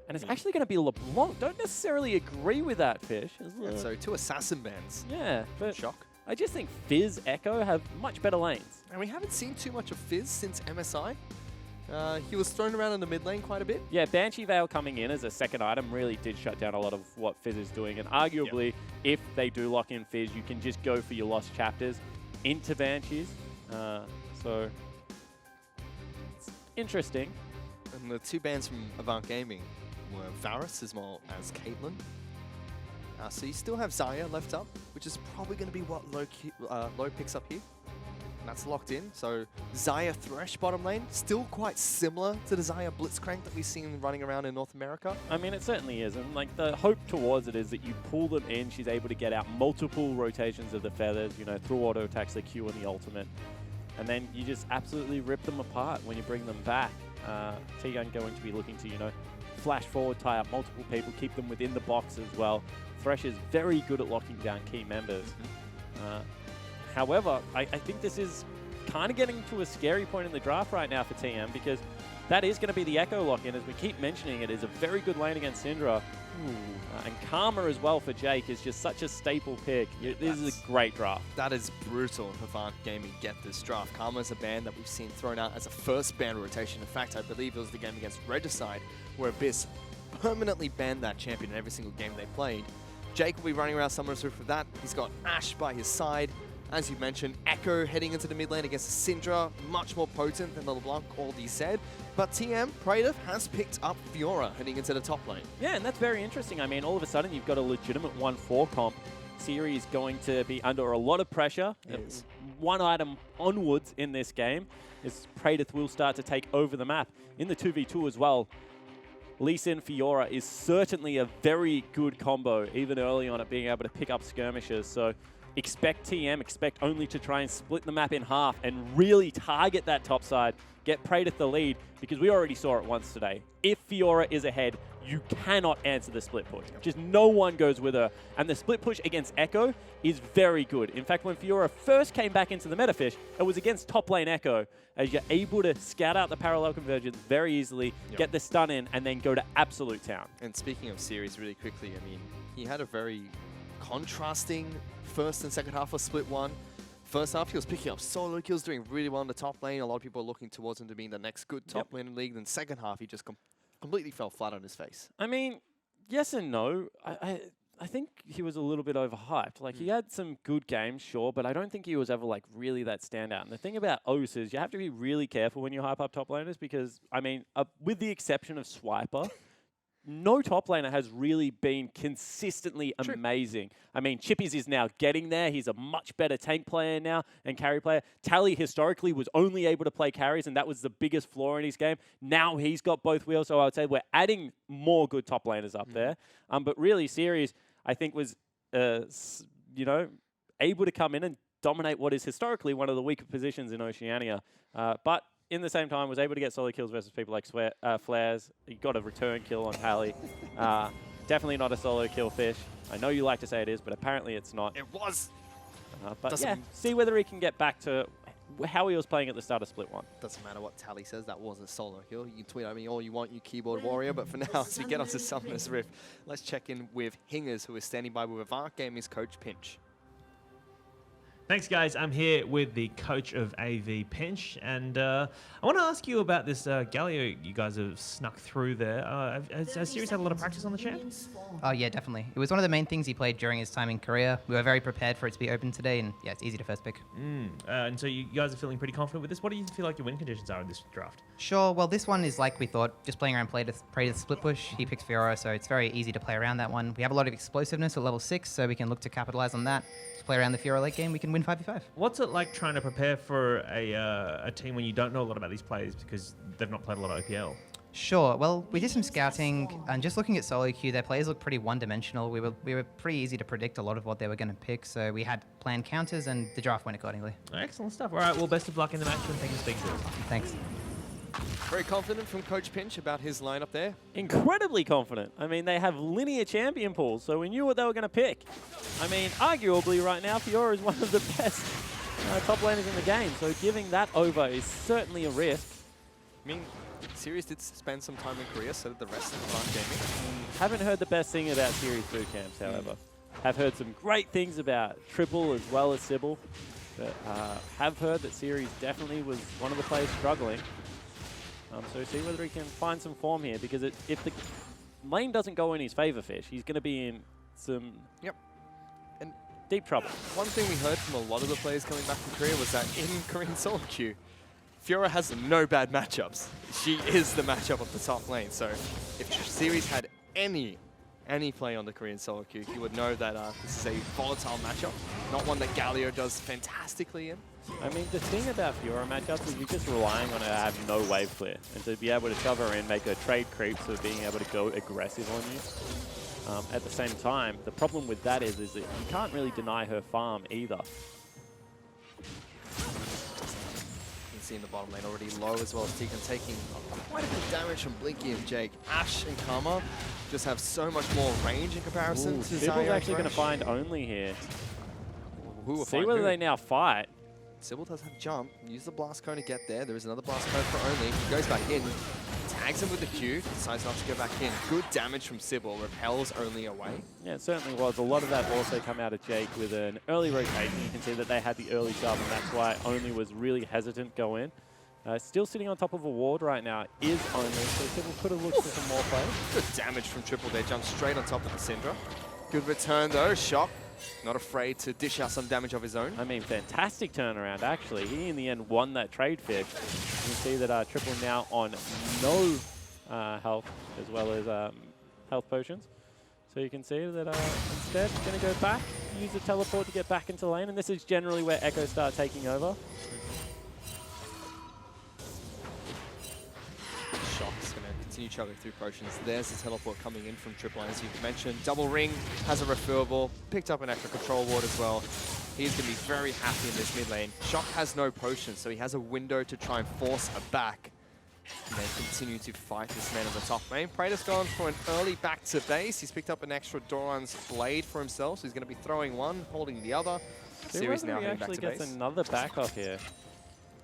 And it's actually going to be LeBlanc. Don't necessarily agree with that, Fish. And so 2 assassin bans. Yeah, but Shock. I just think Fizz, Echo have much better lanes. And we haven't seen too much of Fizz since MSI. He was thrown around in the mid lane quite a bit. Yeah, Banshee Veil coming in as a second item really did shut down a lot of what Fizz is doing. And arguably, if they do lock in Fizz, you can just go for your lost chapters into Banshees. So, it's interesting. And the 2 bans from Avant Gaming were Varus as well as Caitlyn. So you still have Xayah left up, which is probably going to be what Low picks up here. And that's locked in. So Xayah Thresh bottom lane, still quite similar to the Xayah Blitzcrank that we've seen running around in North America. I mean, it certainly is. And like the hope towards it is that you pull them in, she's able to get out multiple rotations of the feathers, you know, through auto attacks, the Q and the ultimate. And then you just absolutely rip them apart when you bring them back. T-Gun going to be looking to, you know, flash forward, tie up multiple people, keep them within the box as well. Thresh is very good at locking down key members. However, I think this is kind of getting to a scary point in the draft right now for TM, because that is going to be the Echo lock-in. As we keep mentioning, it is a very good lane against Syndra. And Karma as well for Jake is just such a staple pick. This is a great draft. That is brutal if Avant Gaming get this draft. Karma is a ban that we've seen thrown out as a first ban rotation. In fact, I believe it was the game against Regicide where Abyss permanently banned that champion in every single game they played. Jake will be running around Summer's Roof with that. He's got Ashe by his side. As you mentioned, Echo heading into the mid lane against Syndra, much more potent than the LeBlanc already said. But TM, Praetor has picked up Fiora heading into the top lane. Yeah, and that's very interesting. I mean, all of a sudden, you've got a legitimate 1-4 comp. Series going to be under a lot of pressure. One item onwards in this game is Praetor will start to take over the map. In the 2v2 as well, Lee Sin Fiora is certainly a very good combo, even early on at being able to pick up skirmishes. So expect TM, expect only to try and split the map in half and really target that top side, get Praetor the lead, because we already saw it once today. If Fiora is ahead, you cannot answer the split push. Just no one goes with her. And the split push against Echo is very good. In fact, when Fiora first came back into the metafish, it was against top lane Echo, as you're able to scout out the parallel convergence very easily, get the stun in, and then go to absolute town. And speaking of series really quickly, I mean, he had a very contrasting first and second half of Split 1. First half, he was picking up solo kills, doing really well in the top lane. A lot of people are looking towards him to being the next good top lane in the league. Then second half, he just completely fell flat on his face. I mean, yes and no. I think he was a little bit overhyped. Like, he had some good games, sure, but I don't think he was ever, like, really that standout. And the thing about O's is you have to be really careful when you hype up top laners because, I mean, with the exception of Swiper, no top laner has really been consistently amazing. I mean, Chippies is now getting there. He's a much better tank player now and carry player. Tally historically was only able to play carries, and that was the biggest flaw in his game. Now he's got both wheels, so I would say we're adding more good top laners up there. But really, Series, I think, was, you know, able to come in and dominate what is historically one of the weaker positions in Oceania. But in the same time, was able to get solo kills versus people like Flares. He got a return kill on Tally. Definitely not a solo kill fish. I know you like to say it is, but apparently it's not. It was. But yeah, see whether he can get back to how he was playing at the start of Split 1. Doesn't matter what Tally says, that was a solo kill. You can tweet at me all you want, you keyboard warrior, but for now, as we get onto Summoner's Rift, let's check in with Hingers, who is standing by with Avant Gaming's coach, Pinch. Thanks, guys. I'm here with the coach of AV, Pinch, and I want to ask you about this Galio you guys have snuck through there. Has Series had a lot of practice on the champ? Oh, yeah, definitely. It was one of the main things he played during his time in Korea. We were very prepared for it to be open today, and yeah, it's easy to first pick. And so you guys are feeling pretty confident with this. What do you feel like your win conditions are in this draft? Sure, well, this one is like we thought, just playing around Praetor split push. He picks Fiora, so it's very easy to play around that one. We have a lot of explosiveness at level 6, so we can look to capitalize on that. To play around the Fiora late game, we can win 5v5. What's it like trying to prepare for a team when you don't know a lot about these players because they've not played a lot of OPL? Sure, well, we did some scouting, and just looking at solo queue, their players look pretty one-dimensional. We were pretty easy to predict a lot of what they were going to pick, so we had planned counters, and the draft went accordingly. Excellent stuff. All right, well, best of luck in the match, and thank you for speaking to us. Thanks. Very confident from Coach Pinch about his lineup there. Incredibly confident. I mean, they have linear champion pools, so we knew what they were going to pick. I mean, arguably right now, Fiora is one of the best top laners in the game, so giving that over is certainly a risk. I mean, Series did spend some time in Korea, so did the rest of Avant Gaming. Haven't heard the best thing about Series boot camps, however. Have heard some great things about Triple as well as Sybil, but have heard that Series definitely was one of the players struggling. So see whether he can find some form here, because if the lane doesn't go in his favor, Fish, he's going to be in some deep trouble. One thing we heard from a lot of the players coming back from Korea was that in Korean solo queue, Fiora has no bad matchups. She is the matchup of the top lane. So if Series had any play on the Korean solo queue, he would know that this is a volatile matchup, not one that Galio does fantastically in. I mean, the thing about Fiora matchups is you're just relying on her to have no wave clear, and to be able to shove her in, make her trade creeps, so being able to go aggressive on you. At the same time, the problem with that is that you can't really deny her farm either. You can see in the bottom lane already low, as well as Tegan taking quite a bit of damage from Blinky and Jake. Ashe and Karma just have so much more range in comparison to Zion's Sibyl's actually going to range. find only here. Who will See find whether who? they now fight. Sybil does have jump. Use the blast cone to get there. There is another blast cone for Only. He goes back in. Tags him with the Q. Decides not to go back in. Good damage from Sybil. Repels Only away. Yeah, it certainly was. A lot of that also come out of Jake with an early rotation. You can see that they had the early shove, and that's why Only was really hesitant go in. Still sitting on top of a ward right now is Only, so Sybil could have looked for some more play. Good damage from Triple there. Jumps straight on top of the Syndra. Good return though. Shock. Not afraid to dish out some damage of his own. I mean, fantastic turnaround, actually. He, in the end, won that trade fib. You can see that Triple now on no health, as well as health potions. So you can see that instead, he's going to go back, use the teleport to get back into lane, and this is generally where Echo start taking over. Shock's going to continue chugging through potions. There's the teleport coming in from Triple, as you've mentioned. Double ring, has a refillable, picked up an extra control ward as well. He's going to be very happy in this mid lane. Shock has no potions, so he has a window to try and force a back. And they continue to fight this man on the top lane. Praetor's gone for an early back to base. He's picked up an extra Doran's blade for himself, so he's going to be throwing one, holding the other. Series now heading back to base. Gets another back off here.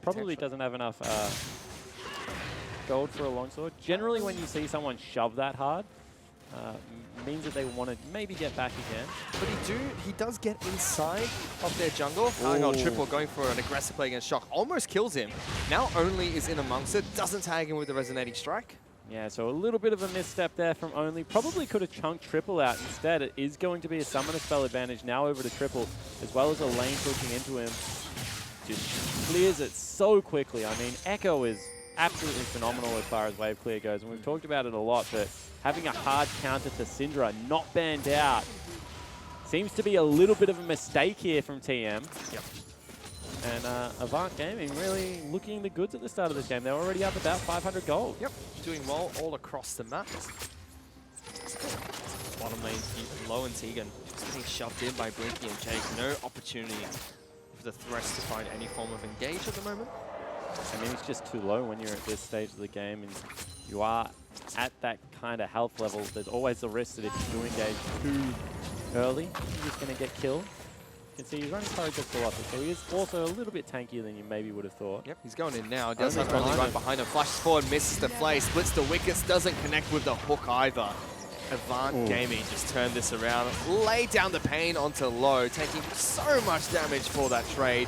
Probably doesn't have enough gold for a longsword. Generally, when you see someone shove that hard, means that they want to maybe get back again. But he does get inside of their jungle. Hang on, Triple going for an aggressive play against Shock. Almost kills him. Now Only is in amongst it. Doesn't tag him with the resonating strike. Yeah, so a little bit of a misstep there from Only. Probably could have chunked Triple out instead. It is going to be a summoner spell advantage now over to Triple, as well as a lane pushing into him. Just clears it so quickly. I mean, Echo is absolutely phenomenal as far as wave clear goes, and we've talked about it a lot, but having a hard counter to Syndra not banned out seems to be a little bit of a mistake here from TM. Yep. And Avant Gaming really looking the goods at the start of this game. They're already up about 500 gold. Yep, doing well all across the map. Bottom lane, Low and Tegan just getting shoved in by Blinky and Jake. No opportunity for the Thresh to find any form of engage at the moment. I mean, it's just too low when you're at this stage of the game and you are at that kind of health level. There's always the risk that if you do engage too early, you're just going to get killed. You can see he's running Courage of Philosophy, so he is also a little bit tankier than you maybe would have thought. Yep, he's going in now. Does have Only right behind him. Flashes forward, misses the play, splits the wickets, doesn't connect with the hook either. Avant Gaming just turned this around, laid down the pain onto Low, taking so much damage for that trade.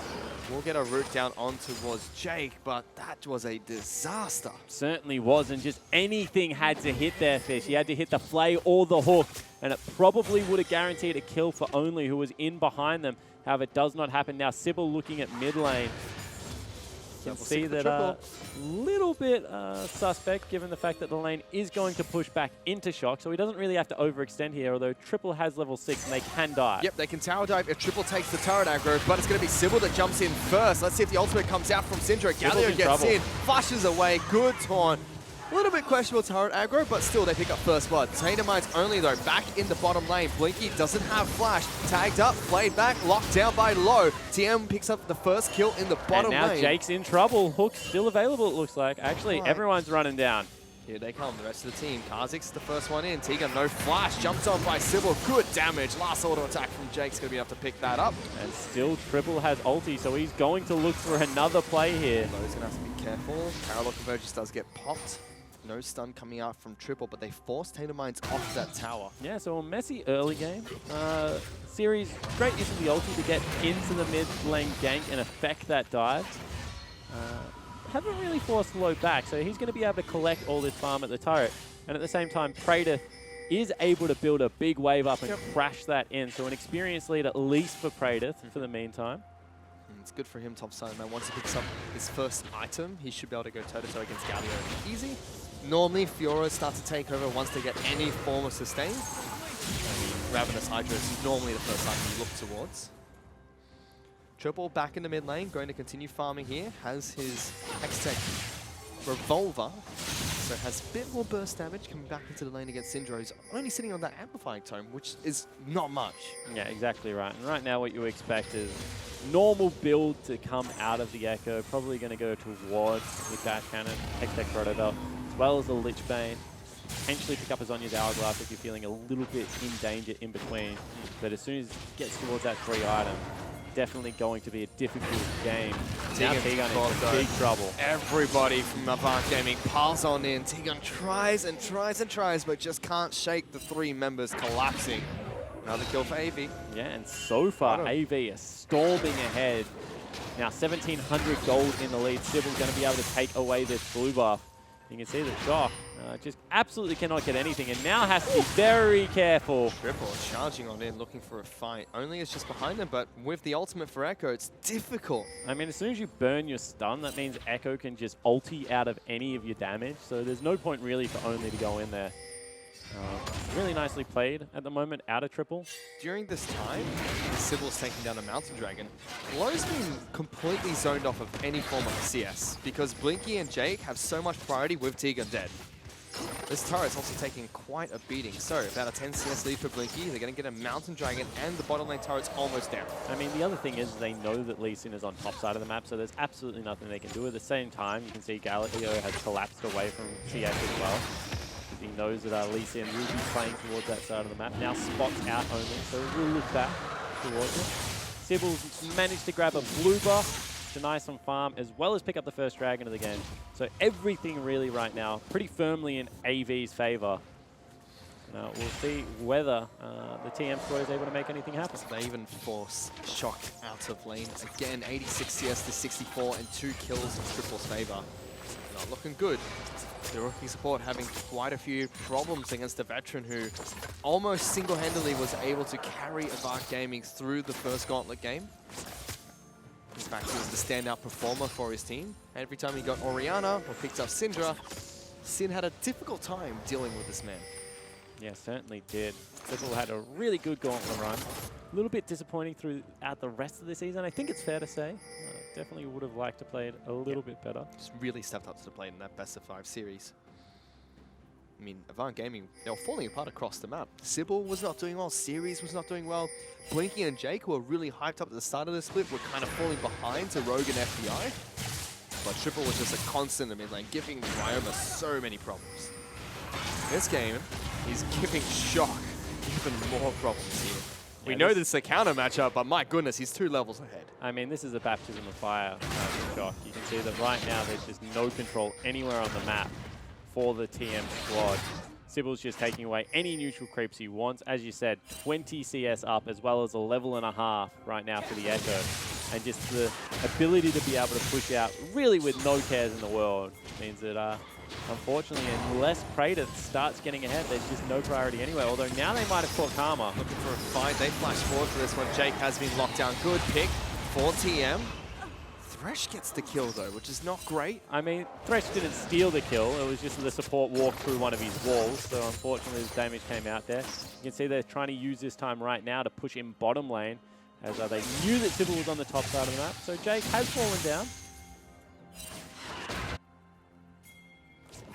We'll get a route down on towards Jake, but that was a disaster. Certainly was, and just anything had to hit there, Fish. He had to hit the flay or the hook, and it probably would have guaranteed a kill for Only, who was in behind them. However, it does not happen. Now Sybil looking at mid lane. You can see that a little bit suspect, given the fact that the lane is going to push back into Shock, so he doesn't really have to overextend here, although Triple has level 6 and they can dive. Yep, they can tower dive if Triple takes the turret aggro, but it's going to be Sybil that jumps in first. Let's see if the ultimate comes out from Syndra. Galio gets in, flashes away, good taunt. A little bit questionable turret aggro, but still they pick up first blood. Taintermites Only though, back in the bottom lane. Blinky doesn't have flash. Tagged up, played back, locked down by Low. TM picks up the first kill in the bottom lane. And now Jake's in trouble. Hook's still available, it looks like. Actually, everyone's running down. Here they come, the rest of the team. Kha'Zix's the first one in. Tegan, no flash. Jumped on by Sybil. Good damage. Last auto attack from Jake's going to be enough to pick that up. And still Triple has ulti, so he's going to look for another play here. Low's going to have to be careful. Parallel Convergence does get popped. No stun coming out from Triple, but they force Taintermites off that tower. Yeah, so a messy early game. Series straight using the ulti to get into the mid lane gank and affect that dive. Haven't really forced Low back, so he's going to be able to collect all this farm at the turret. And at the same time, Praetor is able to build a big wave up and crash that in. So an experienced lead at least for Praetor for the meantime. It's good for him, top side, man. Once he picks up his first item, he should be able to go toe-to-toe against Galio. Easy. Normally, Fiora starts to take over once they get any form of sustain. Ravenous Hydra is normally the first item you look towards. Triple back in the mid lane, going to continue farming here. Has his Hextech Revolver, so has a bit more burst damage coming back into the lane against Syndra. He's only sitting on that Amplifying Tome, which is not much. Yeah, exactly right. And right now what you expect is normal build to come out of the Echo. Probably going to go towards with Dash Cannon, Hextech Proto Belt, as well as the Lich Bane. Potentially pick up a Zhonya's Hourglass if you're feeling a little bit in danger in between. But as soon as it gets towards that 3 item, definitely going to be a difficult game. Now Tegan Tegan in big trouble. Everybody from Avant Gaming piles on in. Tegan tries and tries and tries, but just can't shake the 3 members collapsing. Another kill for AV. Yeah, and so far, AV is storming ahead. Now, 1,700 gold in the lead. Sybil's going to be able to take away this blue buff. You can see that Shock just absolutely cannot get anything, and now has to be very careful. Triple charging on in, looking for a fight. Only is just behind him, but with the ultimate for Echo, it's difficult. I mean, as soon as you burn your stun, that means Echo can just ulti out of any of your damage, so there's no point really for Only to go in there. Really nicely played at the moment, out of triple. During this time, Sybil's taking down a Mountain Dragon. Low's been completely zoned off of any form of CS because Blinky and Jake have so much priority with Tegan dead. This turret's also taking quite a beating. So, about a 10 CS lead for Blinky. They're going to get a Mountain Dragon and the bottom lane turret's almost down. I mean, the other thing is they know that Lee Sin is on top side of the map, so there's absolutely nothing they can do. At the same time, you can see Galileo has collapsed away from CS as well. He knows that Lee Sin will be playing towards that side of the map. Now spots out Only, so we'll look back towards it. Sybil's managed to grab a blue buff, deny some farm, as well as pick up the first dragon of the game. So everything really right now pretty firmly in AV's favor. Now we'll see whether the TM squad is able to make anything happen. So they even force Shock out of lane. Again, 86 CS to 64 and 2 kills in Triple's favor. Not looking good. The rookie support having quite a few problems against a veteran who almost single-handedly was able to carry Avant Gaming through the first gauntlet game. In fact, he was the standout performer for his team. Every time he got Orianna or picked up Syndra, Sin had a difficult time dealing with this man. Yeah, certainly did. Triple had a really good gauntlet run. A little bit disappointing throughout the rest of the season, I think it's fair to say. Definitely would have liked to play it a little bit better. Just really stepped up to the plate in that best of 5 series. I mean, Avant Gaming, they were falling apart across the map. Sybil was not doing well, Series was not doing well. Blinky and Jake, who were really hyped up at the start of the split, were kind of falling behind to Rogue and FBI. But Triple was just a constant in mid lane, giving Ryoma so many problems. This game, he's giving Shock even more problems here. We know this is a counter matchup, but my goodness, he's 2 levels ahead. I mean, this is a baptism of fire for Shock. You can see that right now there's just no control anywhere on the map for the TM squad. Sybil's just taking away any neutral creeps he wants. As you said, 20 CS up as well as a level and a half right now for the Echo. And just the ability to be able to push out really with no cares in the world means that unfortunately, unless Praetor starts getting ahead, there's just no priority anyway. Although now they might have caught Karma. Looking for a fight. They flash forward for this one. Jake has been locked down. Good pick for TM. Thresh gets the kill though, which is not great. I mean, Thresh didn't steal the kill. It was just the support walked through one of his walls. So unfortunately, the damage came out there. You can see they're trying to use this time right now to push in bottom lane, as they knew that Sybil was on the top side of the map. So Jake has fallen down.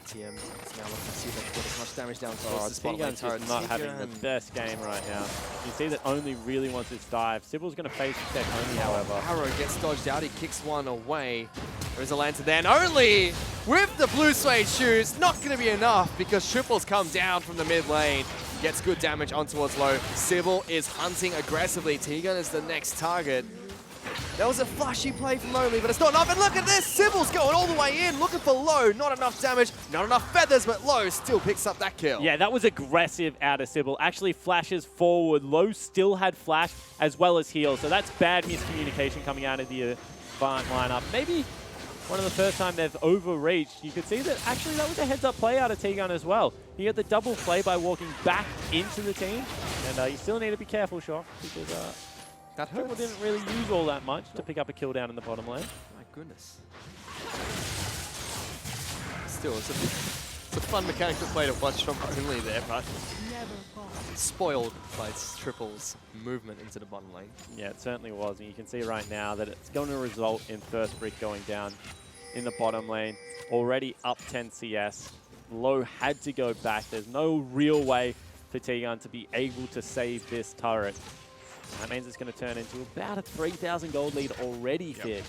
TM is now looking to see if they can put as much damage down towards this bottom lane Tegan's turret. just not having the best game right now. You see that Only really wants its dive. Sybil's going to face check Only, however. Arrow gets dodged out. He kicks one away. There's a lantern there. And Only with the blue suede shoes. Not going to be enough because Triple's come down from the mid lane. Gets good damage on towards low. Sybil is hunting aggressively. Tegan is the next target. That was a flashy play from Only, but it's not enough. And look at this. Sybil's going all the way in, looking for low. Not enough damage, not enough feathers, but low still picks up that kill. Yeah, that was aggressive out of Sybil. Actually flashes forward. Low still had flash as well as heal. So that's bad miscommunication coming out of the Avant lineup. Maybe one of the first time they've overreached. You could see that actually that was a heads-up play out of Tegan as well. He got the double play by walking back into the team. And you still need to be careful, Shock, because that Triple didn't really use all that much to pick up a kill down in the bottom lane. My goodness. Still, it's a fun mechanic to play to watch from Only there, but spoiled by Triple's movement into the bottom lane. Yeah, it certainly was. And you can see right now that it's going to result in first brick going down in the bottom lane. Already up 10 CS. Low had to go back. There's no real way for Tegan to be able to save this turret. That means it's going to turn into about a 3,000 gold lead already, Fid.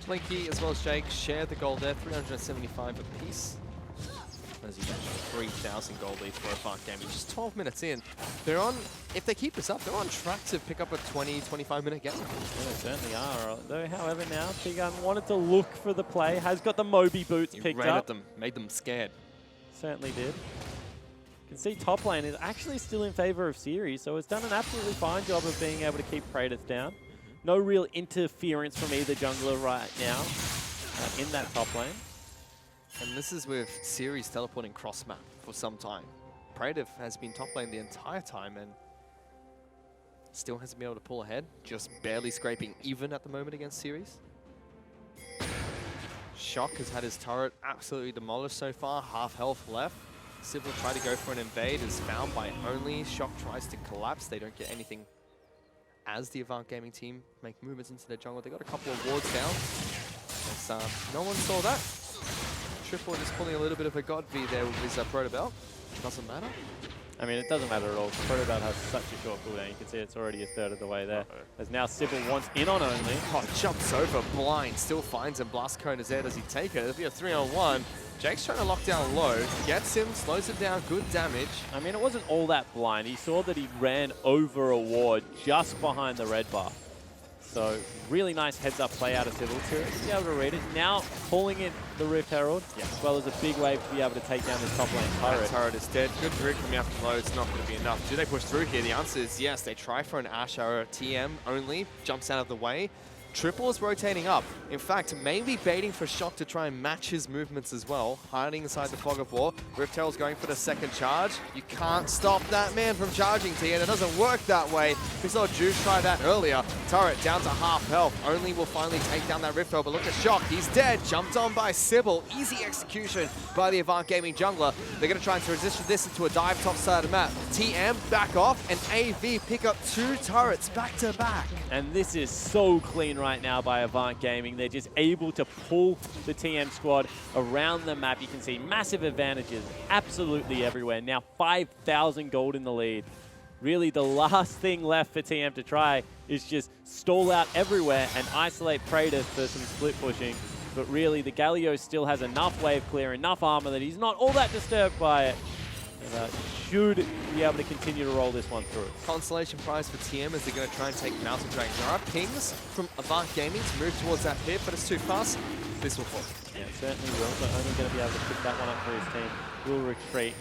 Blinky as well as Jake share the gold there, 375 apiece. As you mentioned, 3,000 gold lead for Avant Gaming. Just 12 minutes in. They're on, if they keep this up, they're on track to pick up a 20, 25-minute game. Yeah, they certainly are. Though, however, now Pregame wanted to look for the play, has got the Moby boots He picked ran up. at them, made them scared. Certainly did. You can see top lane is actually still in favor of Series, so it's done an absolutely fine job of being able to keep Praetus down. No real interference from either jungler right now in that top lane. And this is with Series teleporting cross-map for some time. Praetus has been top lane the entire time and still hasn't been able to pull ahead. Just barely scraping even at the moment against Series. Shock has had his turret absolutely demolished so far, half health left. Civil tried to go for an invade, is found by only. Shock tries to collapse, they don't get anything as the Avant Gaming team make movements into their jungle. They got a couple of wards down. As, no one saw that. Triple just pulling a little bit of a god V there with his Proto Belt. Doesn't matter. I mean, it doesn't matter at all. Proto Belt has such a short cooldown. You can see it's already a third of the way there. As now Sybil wants in on only. Oh, jumps over, blind, still finds him. Blast Cone is there. Does he take it? It'll be a 3-on-1. Jake's trying to lock down low. Gets him, slows him down, good damage. I mean, it wasn't all that blind. He saw that he ran over a ward just behind the red bar. So really nice heads-up play out of Sybil to be able to read it. Now pulling in the Rift Herald, as well as a big wave to be able to take down this top lane turret. That turret is dead. Good rig coming out from low. It's not going to be enough. Do they push through here? The answer is yes. They try for an Ash Arrow. TM only jumps out of the way. Triple is rotating up. In fact, maybe baiting for Shock to try and match his movements as well. Hiding inside the fog of war. Rift Herald's going for the second charge. You can't stop that man from charging, T, and it doesn't work that way. We saw Juice try that earlier. Turret down to half health. Only will finally take down that Rift Herald, but look at Shock. He's dead. Jumped on by Sybil. Easy execution by the Avant Gaming jungler. They're going to try and transition this into a dive top side of the map. TM back off, and AV pick up 2 turrets back to back. And this is so clean right now by Avant Gaming. They're just able to pull the TM squad around the map. You can see massive advantages absolutely everywhere. Now 5,000 gold in the lead. Really the last thing left for TM to try is just stall out everywhere and isolate Praetus for some split pushing. But really the Galio still has enough wave clear, enough armor that he's not all that disturbed by it. And, should be able to continue to roll this one through. Consolation prize for TM as they're going to try and take Mountain Dragon. There are pings from Avant Gaming to move towards that pit, but it's too fast. This will fall. Yeah, it certainly will, but only going to be able to pick that one up for his team. Will retreat.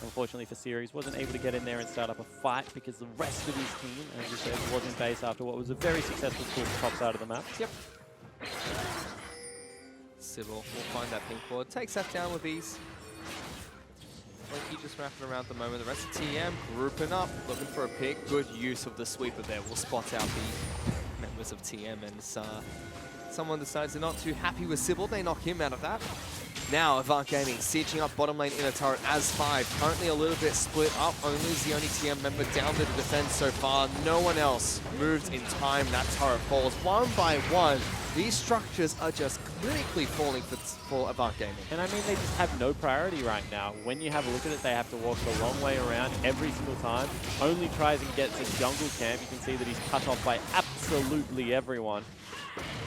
Unfortunately for Series, wasn't able to get in there and start up a fight because the rest of his team, as you said, was in base after what was a very successful pull top side of the map. Yep. Sybil will find that pink board. Takes that down with ease. He just wrapping around the moment. The rest of TM grouping up, looking for a pick. Good use of the sweeper there. We'll spot out the members of TM, and someone decides they're not too happy with Sybil. They knock him out of that. Now Avant Gaming sieging up bottom lane inner turret as 5. Currently a little bit split up. Only is the only TM member down to the defense so far. No one else moved in time. That turret falls one by one. These structures are just clinically falling for Avant Gaming. And I mean, they just have no priority right now. When you have a look at it, they have to walk the long way around every single time. Only tries and gets a jungle camp. You can see that he's cut off by absolutely everyone.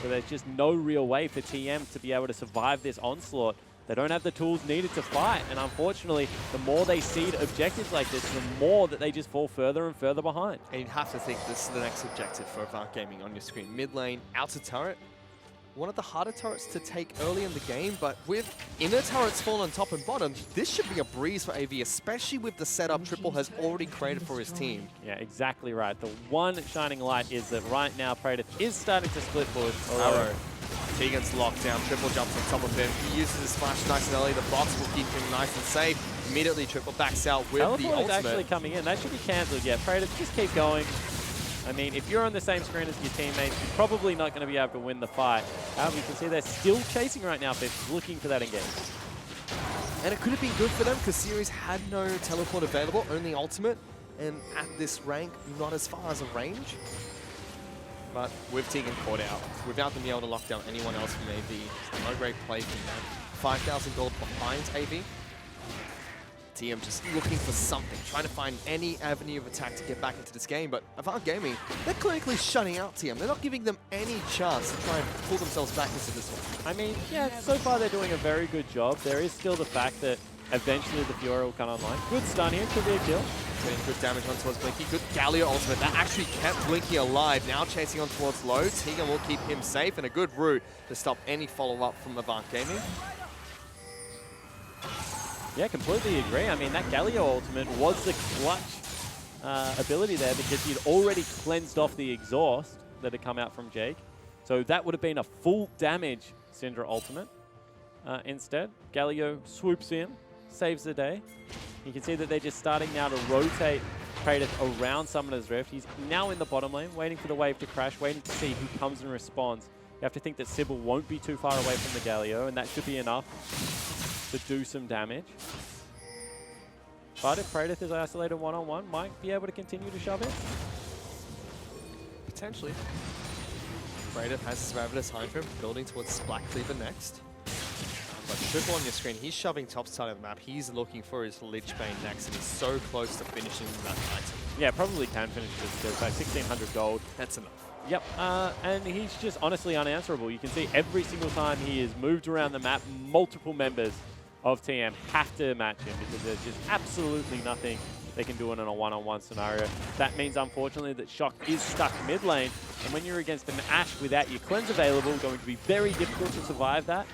So there's just no real way for TM to be able to survive this onslaught. They don't have the tools needed to fight, and unfortunately, the more they seed objectives like this, the more that they just fall further and further behind. And you have to think this is the next objective for Avant Gaming on your screen. Mid lane, outer turret. One of the harder turrets to take early in the game, but with inner turrets fall on top and bottom, this should be a breeze for AV, especially with the setup Triple has already created for his team. Yeah, exactly right. The one shining light is that right now, Praetus is starting to split push. Arrow. Tegan's locked down. Triple jumps on top of him. He uses his flash nice and early. The box will keep him nice and safe. Immediately, Triple backs out with Teleport the is ultimate. actually coming in. That should be cancelled. Yeah, Praetus, just keep going. I mean, if you're on the same screen as your teammates, you're probably not going to be able to win the fight. However, you can see they're still chasing right now, Fifth, looking for that engagement. And it could have been good for them because Series had no teleport available, only ultimate. And at this rank, not as far as a range. But with Tegan caught out, without them being able to lock down anyone else from AV, no great play from them. 5,000 gold behind AV. TM just looking for something, trying to find any avenue of attack to get back into this game, but Avant Gaming, they're clinically shutting out TM. They're not giving them any chance to try and pull themselves back into this one. I mean, yeah, so far they're doing a very good job. There is still the fact that eventually the Fiora will come online. Good stun here, could be a kill. Getting good damage on towards Blinky. Good Galio ultimate. That actually kept Blinky alive. Now chasing on towards low. Tegan will keep him safe, and a good route to stop any follow-up from Avant Gaming. Yeah, completely agree. I mean, that Galio ultimate was the clutch ability there because he'd already cleansed off the exhaust that had come out from Jake. So that would have been a full damage Syndra ultimate. Instead, Galio swoops in, saves the day. You can see that they're just starting now to rotate Kratos around Summoner's Rift. He's now in the bottom lane, waiting for the wave to crash, waiting to see who comes and responds. You have to think that Sybil won't be too far away from the Galio, and that should be enough to do some damage. But if Kratos is isolated one-on-one, might be able to continue to shove it. Potentially. Kratos has survived his time frame, building towards Black Cleaver next. But Triple on your screen, he's shoving top side of the map. He's looking for his Lich Bane next, and he's so close to finishing that item. Yeah, probably can finish this. There's about 1,600 gold. That's enough. Yep, and he's just honestly unanswerable. You can see every single time he is moved around the map, multiple members of TM have to match him because there's just absolutely nothing they can do it in a one-on-one scenario. That means, unfortunately, that Shock is stuck mid lane, and when you're against an Ashe without your cleanse available, going to be very difficult to survive that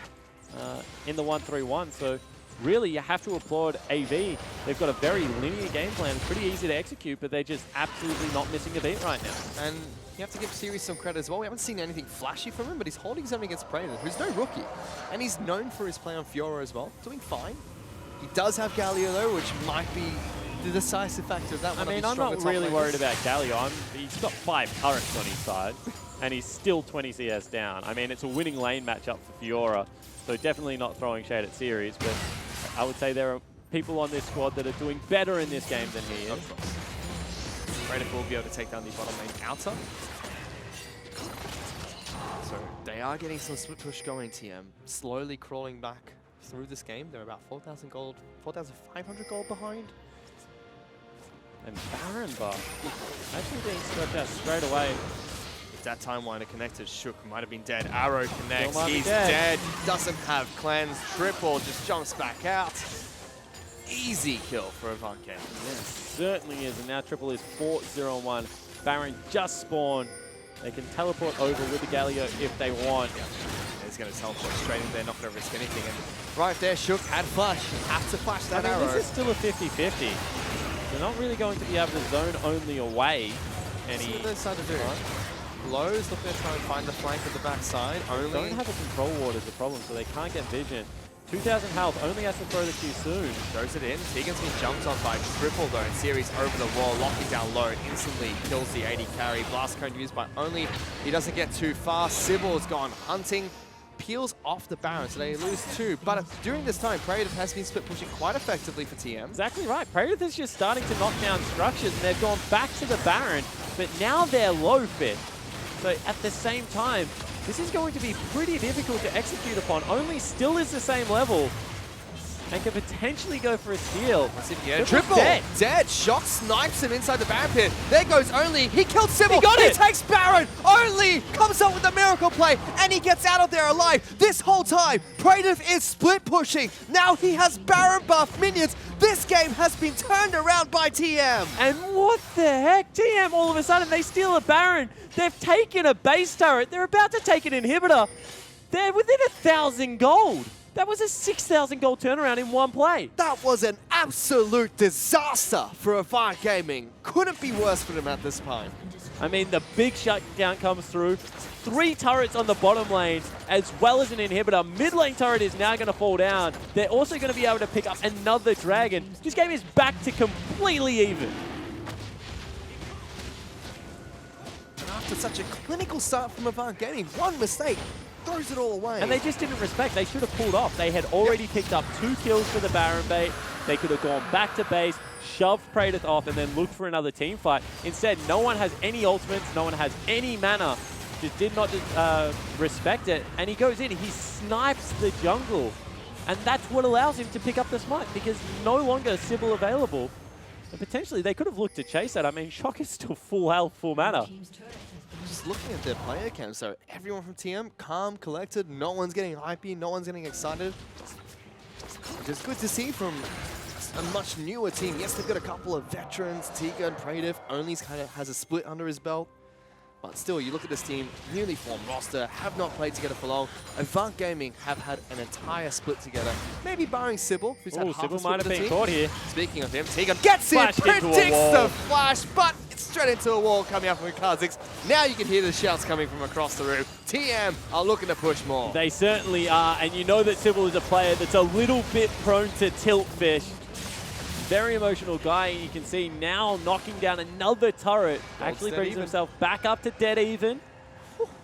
in the 1-3-1. So really, you have to applaud AV. They've got a very linear game plan, pretty easy to execute, but they're just absolutely not missing a beat right now. And you have to give Series some credit as well. We haven't seen anything flashy from him, but he's holding his own against Predator, who's no rookie. And he's known for his play on Fiora as well, doing fine. He does have Galio though, which might be the decisive factor of that one. I mean, I'm not really worried about Galio. He's got 5 turrets on his side, and he's still 20 CS down. I mean, it's a winning lane matchup for Fiora, so definitely not throwing shade at Series, but I would say there are people on this squad that are doing better in this game than he is. Predator will be able to take down the bottom lane outer. So they are getting some split push going, TM. Slowly crawling back through this game. They're about 4,000 gold, 4,500 gold behind. And Baron buff actually being swept out straight away. If that time winder connected, Shook might have been dead. Arrow connects, he's dead. dead. Doesn't have cleanse. Triple just jumps back out. Easy kill for Avant Gaming. Yeah, certainly is. And now Triple is 4-0-1. Baron just spawned. They can teleport over with the Galio if they want. He's going to teleport straight in there, not going to risk anything. And right there, Shook had flash. Have to flash that arrow. This is still a 50-50. They're not really going to be able to zone only away any. See what they decide to do. Low's looking to try and find the flank of the backside. They don't have a control ward is the problem, so they can't get vision. 2,000 health, only has to throw the Q soon. Throws it in. Tegan's been jumped on by Triple though. Series over the wall, locking down low. Instantly kills the 80 carry. Blast cone used by only. He doesn't get too far. Sybil's gone hunting. Peels off the Baron, so they lose 2. But during this time, Predator has been split pushing quite effectively for TM. Exactly right. Predator's just starting to knock down structures, and they've gone back to the Baron, but now they're low fit. So at the same time, this is going to be pretty difficult to execute upon. Only still is the same level and can potentially go for a steal. Yeah, Triple dead. Shock snipes him inside the Baron pit. There goes Only. He killed Sybil. He got it. He takes Baron. Only comes up with a miracle play, and he gets out of there alive. This whole time, Predator is split pushing. Now he has Baron buff minions. This game has been turned around by TM. And what the heck? TM all of a sudden, they steal a Baron. They've taken a base turret. They're about to take an inhibitor. They're within 1,000 gold. That was a 6,000 gold turnaround in one play. That was an absolute disaster for Avant Gaming. Couldn't be worse for them at this time. I mean, the big shutdown comes through. 3 turrets on the bottom lane, as well as an inhibitor. Mid lane turret is now going to fall down. They're also going to be able to pick up another dragon. This game is back to completely even. And after such a clinical start from Avant Gaming, one mistake throws it all away. And they just didn't respect. They should have pulled off. They had already picked up 2 kills for the Baron bait. They could have gone back to base, shoved Praedyth off, and then looked for another team fight. Instead, no one has any ultimates. No one has any mana. Just did not respect it. And he goes in. He snipes the jungle. And that's what allows him to pick up the smite, because no longer Sybil available. And potentially, they could have looked to chase that. I mean, Shock is still full health, full mana. Just looking at their player cam, so everyone from TM, calm, collected, no one's getting hypey, no one's getting excited. which is good to see from a much newer team. Yes, they've got a couple of veterans. Tiga and Pradev only kind of has a split under his belt. But still, you look at this team, newly formed roster, have not played together for long. Avant Gaming have had an entire split together. Maybe barring Sybil, who's had half Sybil a split might with have the been team. caught here. Speaking of him, Tiga gets it, Flashed into a predicts wall. the flash, but it's straight into a wall coming up from Kha'Zix. Now you can hear the shouts coming from across the room. TM are looking to push more. They certainly are, and you know that Sybil is a player that's a little bit prone to tilt fish. Very emotional guy, and you can see now knocking down another turret. Actually brings himself back up to dead even.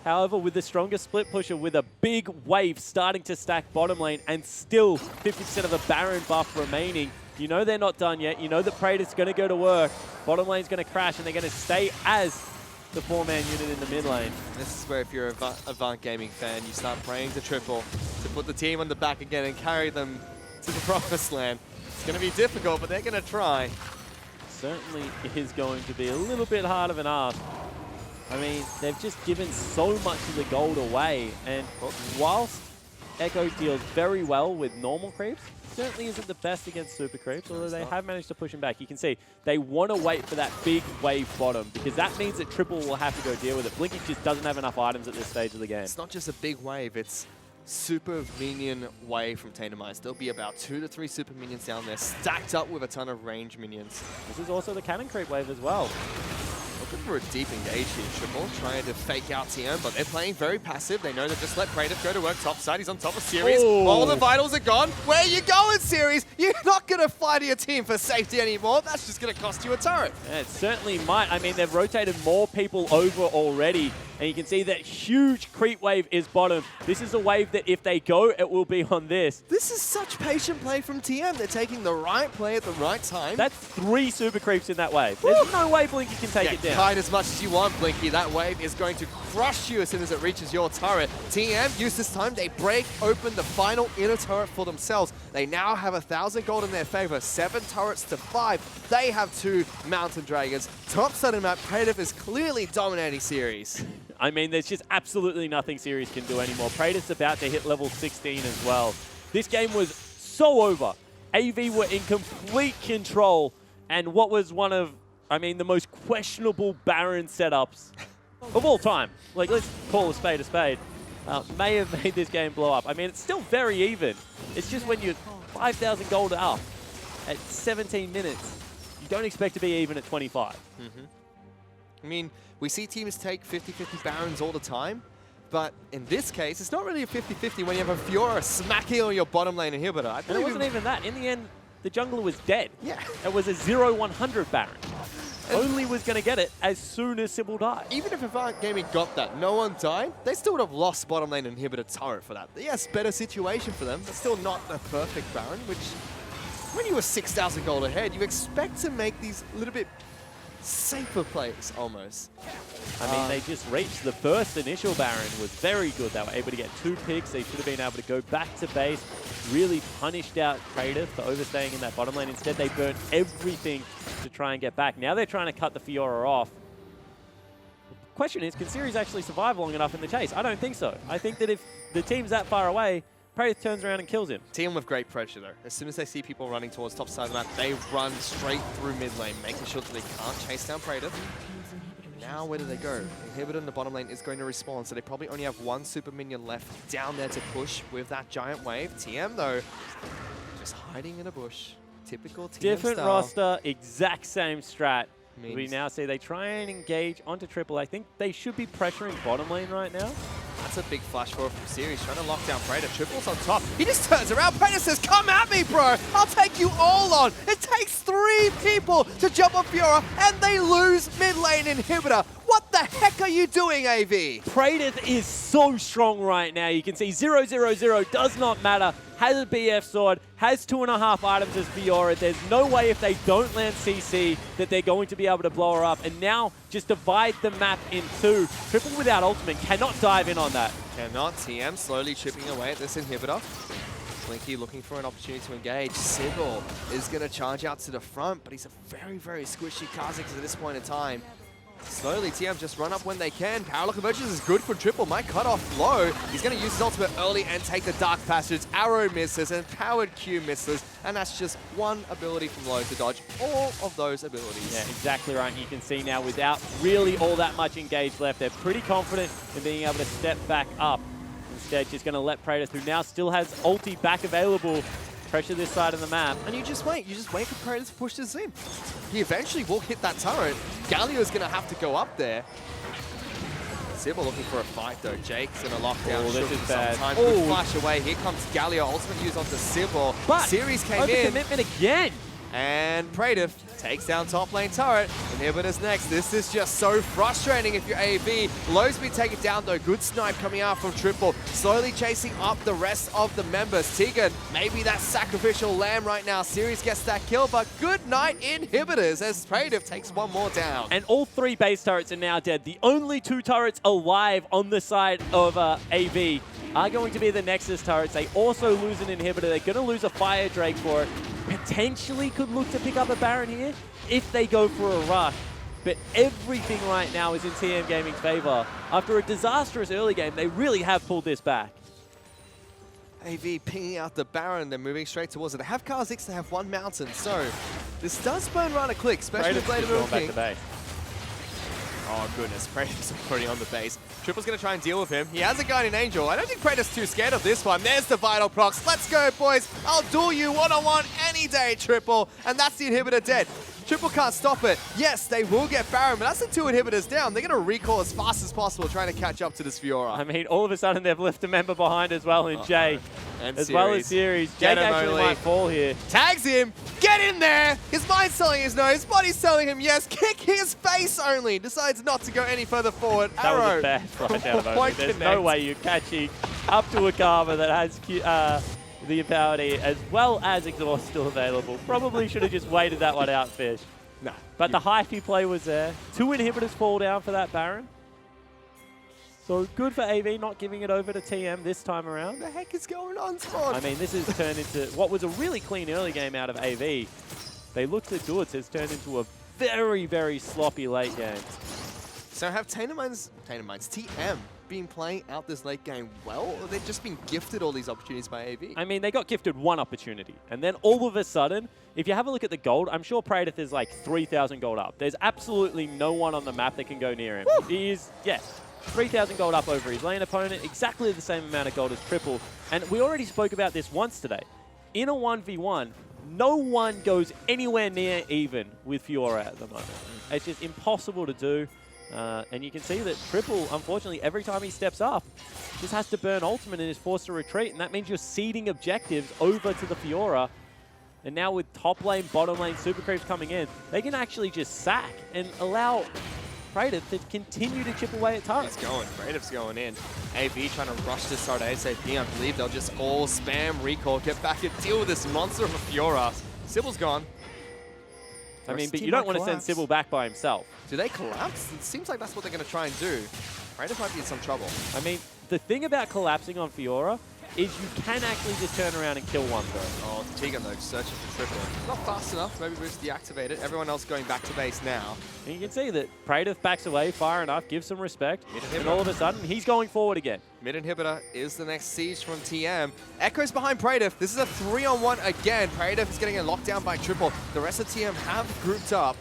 However, with the strongest split pusher, with a big wave starting to stack bottom lane, and still 50% of a Baron buff remaining, you know they're not done yet. You know that Praetor's going to go to work. Bottom lane's going to crash, and they're going to stay as the 4-man unit in the mid lane. This is where, if you're a Avant Gaming fan, you start praying to triple to put the team on the back again and carry them to the promised land. It's going to be difficult, but they're going to try. Certainly is going to be a little bit hard of an ask. I mean, they've just given so much of the gold away, and whilst Echo deals very well with normal creeps, certainly isn't the best against super creeps, although they have managed to push him back. You can see they want to wait for that big wave bottom, because that means that Triple will have to go deal with it. Blinky just doesn't have enough items at this stage of the game. It's not just a big wave, it's super minion wave from Tainamize. There'll be about 2 to 3 super minions down there, stacked up with a ton of range minions. This is also the cannon creep wave as well. Looking for a deep engage here, Triple, trying to fake out TM, but they're playing very passive. They know they've just let Praetor go to work top side. He's on top of Series. All the vitals are gone. Where you going, Series? You're not going to fly to your team for safety anymore. That's just going to cost you a turret. Yeah, it certainly might. I mean, they've rotated more people over already, and you can see that huge creep wave is bottom. This is a wave that if they go, it will be on this. This is such patient play from TM. They're taking the right play at the right time. That's 3 super creeps in that wave. There's no way Blinky can take it down. Hide as much as you want, Blinky. That wave is going to crush you as soon as it reaches your turret. TM, use this time. They break open the final inner turret for themselves. They now have 1,000 gold in their favor. 7 turrets to 5. They have 2 Mountain Dragons. Top side of the map, Praetor is clearly dominating Series. I mean, there's just absolutely nothing Series can do anymore. Praetor's about to hit level 16 as well. This game was so over. AV were in complete control, and what was one of, I mean, the most questionable Baron setups of all time. Like, let's call a spade, may have made this game blow up. I mean, it's still very even. It's just when you're 5,000 gold up at 17 minutes, you don't expect to be even at 25. I mean, we see teams take 50-50 Barons all the time, but in this case, it's not really a 50-50 when you have a Fiora smacking on your bottom lane inhibitor. And it wasn't even that. In the end, the jungler was dead. Yeah. It was a 0-100 Baron. Only was going to get it as soon as Sybil died. Even if Avant Gaming got that, no one died, they still would have lost bottom lane inhibitor turret for that. Yes, better situation for them, but still not a perfect Baron, which when you were 6,000 gold ahead, you expect to make these little bit safer plays almost. I mean, they just reached the first initial Baron, was very good. They were able to get 2 picks. They should have been able to go back to base, really punished out Praetor for overstaying in that bottom lane. Instead, they burnt everything to try and get back. Now they're trying to cut the Fiora off. The question is, can Series actually survive long enough in the chase? I don't think so. I think that if the team's that far away, Praetor turns around and kills him. Team with great pressure though. As soon as they see people running towards top side of the map, they run straight through mid lane, making sure that they can't chase down Praetor. Now where do they go? Inhibitor in the bottom lane is going to respawn, so they probably only have 1 super minion left down there to push with that giant wave. TM though, just hiding in a bush. Typical TM Different style. roster, exact same strat. We Means- now see they try and engage onto triple. I think they should be pressuring bottom lane right now. That's a big flash forward from Series, trying to lock down Praetor. Triple's on top. He just turns around. Praetor says, come at me, bro. I'll take you all on. It takes 3 people to jump on Fiora, and they lose mid lane inhibitor. What the heck are you doing, AV? Praetor is so strong right now. You can see 0-0-0 does not matter. Has a BF sword, has 2.5 items as Fiora. There's no way if they don't land CC that they're going to be able to blow her up. And now just divide the map in 2. Triple without ultimate cannot dive in on that. Cannot. TM slowly chipping away at this inhibitor. Blinky looking for an opportunity to engage. Sybil is going to charge out to the front, but he's a very, very squishy Kha'Zix at this point in time. Slowly, TM just run up when they can. Power Lock Convergence is good for Triple. Might cut off low. He's going to use his ultimate early and take the Dark Passage. Arrow misses and Powered Q misses. And that's just one ability from low to dodge all of those abilities. Yeah, exactly right. You can see now without really all that much engage left, they're pretty confident in being able to step back up. Instead, just going to let Praetor, who now still has ulti back available, pressure this side of the map. And you just wait for Praetor to push this in. He eventually will hit that turret. Galio's going to have to go up there. Sybil looking for a fight though. Jake's in a lockdown. Oh, this is bad. Good flash away. Here comes Galio. Ultimate use onto Sybil. But Series came in. Commitment again. And Praetor takes down top lane turret. Inhibitors next. This is just so frustrating if you're AV. Low's been taken down though. Good snipe coming out from Triple. Slowly chasing up the rest of the members. Tegan, maybe that sacrificial lamb right now. Series gets that kill, but good night Inhibitors as Praetor takes one more down. And all 3 base turrets are now dead. The only 2 turrets alive on the side of AV are going to be the Nexus turrets. They also lose an inhibitor. They're going to lose a Fire Drake for it. Potentially could look to pick up a Baron here if they go for a rush. But everything right now is in TM Gaming's favor. After a disastrous early game, they really have pulled this back. AV pinging out the Baron, they're moving straight towards it. They have Kha'Zix, they have one Mountain, so this does burn rather quick, especially with Blade of the King. Oh goodness, Praetor's already on the base. Triple's going to try and deal with him. He has a Guardian Angel. I don't think Praetor's too scared of this one. There's the Vital Procs. Let's go, boys. I'll duel you one-on-one any day, Triple. And that's the inhibitor dead. Triple can't stop it. Yes, they will get Baron, but that's the 2 inhibitors down. They're going to recall as fast as possible, trying to catch up to this Fiora. I mean, all of a sudden they've left a member behind as well in Jay. And as well as Series. Jake actually might fall here. Tags him. Get in there. His mind's telling his no. His body's telling him yes. Kick his face only. Decides not to go any further forward. That Arrow. was a bad flight out of Omen. There's no way you're catching up to a Karma that has the ability as well as Exhaust still available. Probably should have just waited that one out, Fish. No. But the hyphy play was there. 2 inhibitors fall down for that Baron. So good for AV not giving it over to TM this time around. What the heck is going on, Spawn? I mean, this has turned into what was a really clean early game out of AV. They looked to do it. It's turned into a very, very sloppy late game. So have Taintermines, TM, been playing out this late game well, or they've just been gifted all these opportunities by AV? I mean, they got gifted one opportunity, and then all of a sudden, if you have a look at the gold, I'm sure Praetor is like 3,000 gold up. There's absolutely no one on the map that can go near him. Woo! He is, yes, 3,000 gold up over his lane opponent, exactly the same amount of gold as Triple. And we already spoke about this once today. In a 1v1, no one goes anywhere near even with Fiora at the moment. It's just impossible to do. And you can see that Triple, unfortunately, every time he steps up, just has to burn ultimate and is forced to retreat. And that means you're ceding objectives over to the Fiora. And now with top lane, bottom lane, super creeps coming in, they can actually just sack and allow Praetor to continue to chip away at turrets. He's going. Praetor's going in. AV trying to rush this start ASAP. I believe they'll just all spam recall, get back and deal with this monster of a Fiora. Sybil's gone. I mean, but you don't want to send Sybil back by himself. Do they collapse? It seems like that's what they're going to try and do. Praetor might be in some trouble. I mean, the thing about collapsing on Fiora is you can actually just turn around and kill one though. Oh, Tegan though, searching for Triple. Not fast enough, maybe Boost deactivated. Everyone else going back to base now. And you can see that Praetor backs away far enough, gives some respect, and all of a sudden he's going forward again. Mid inhibitor is the next siege from TM. Echoes behind Praetor. This is a 3-on-1 again. Praetor is getting a lockdown by Triple. The rest of TM have grouped up.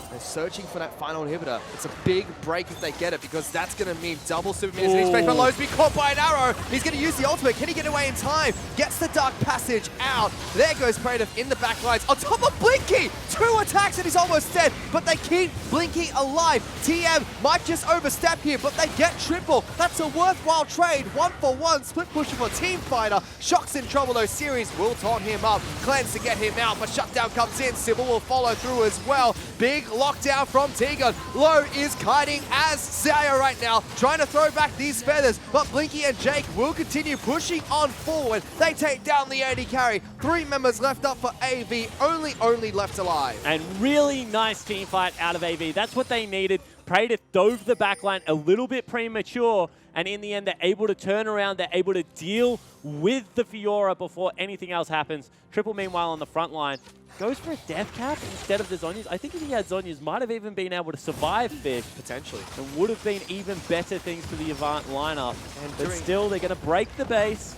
They're searching for that final inhibitor. It's a big break if they get it, because that's going to mean double super minions in space. But Low's been caught by an arrow. He's going to use the ultimate. Can he get away in time? Gets the Dark Passage out. There goes Praetor in the back lines. On top of Blinky! 2 attacks and he's almost dead, but they keep Blinky alive. TM might just overstep here, but they get Triple. That's a worthwhile trade. 1-for-1. Split pusher for Team Fighter. Shock's in trouble though. Series will taunt him up. Cleanse to get him out, but Shutdown comes in. Sybil will follow through as well. Big lockdown from Tegan. Low is kiting as Zaya right now, trying to throw back these feathers, but Blinky and Jake will continue pushing on forward. They take down the AD carry. 3 members left up for AV, only left alive. And really nice team fight out of AV. That's what they needed. Praedyth dove the backline a little bit premature, and in the end, they're able to turn around. They're able to deal with the Fiora before anything else happens. Triple, meanwhile, on the front line, goes for a death cap instead of the Zhonya's. I think if he had Zhonya's, might have even been able to survive Fish. Potentially. And would have been even better things for the Avant lineup. But still, they're going to break the base.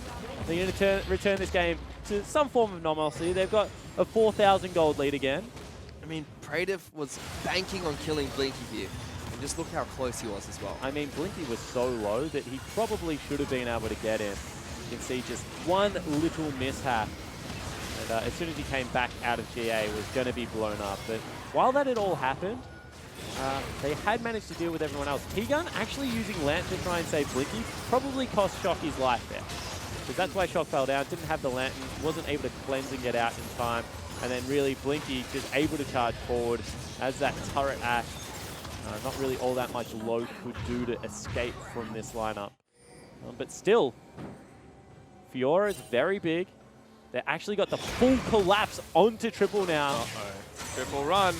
They're going to return this game to some form of normalcy. They've got a 4,000 gold lead again. I mean, Praedyth was banking on killing Blinky here. And just look how close he was as well. I mean, Blinky was so low that he probably should have been able to get in. You can see just one little mishap. And as soon as he came back out of GA, was going to be blown up. But while that had all happened, they had managed to deal with everyone else. T-Gun actually using Lantern to try and save Blinky probably cost Shock his life there. Because that's why Shock fell down, didn't have the Lantern, wasn't able to cleanse and get out in time. And then really Blinky just able to charge forward as that turret Ash. Not really all that much Low could do to escape from this lineup. But still, Fiora is very big. They actually got the full collapse onto Triple now. Uh-oh. Triple run.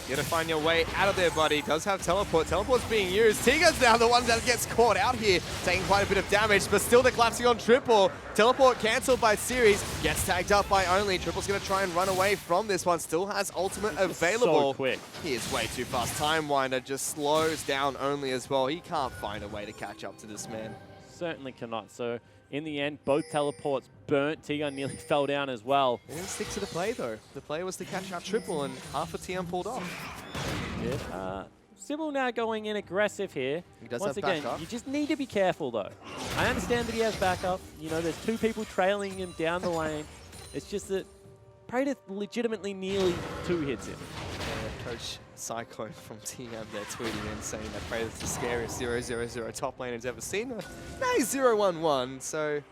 You gotta find your way out of there, buddy. Does have teleport. Teleport's being used. Tiga's now the one that gets caught out here, taking quite a bit of damage, but still they're collapsing on Triple. Teleport cancelled by Series. Gets tagged up by Only. Triple's gonna try and run away from this one. Still has ultimate available. So quick. He is way too fast. Time Winder just slows down Only as well. He can't find a way to catch up to this man. Certainly cannot. So in the end, both teleports burnt. T-Gun nearly fell down as well. They didn't stick to the play though. The play was to catch out Triple, and half a TM pulled off. Sybil now going in aggressive here. He does Once have again, backup. you just need to be careful though. I understand that he has backup. You know, there's two people trailing him down the lane. It's just that Praedyth legitimately nearly two hits him. Coach Psycho from TM there tweeting in saying that Praedyth's the scariest 0-0-0 top laner he's ever seen. Now he's 0-1-1, so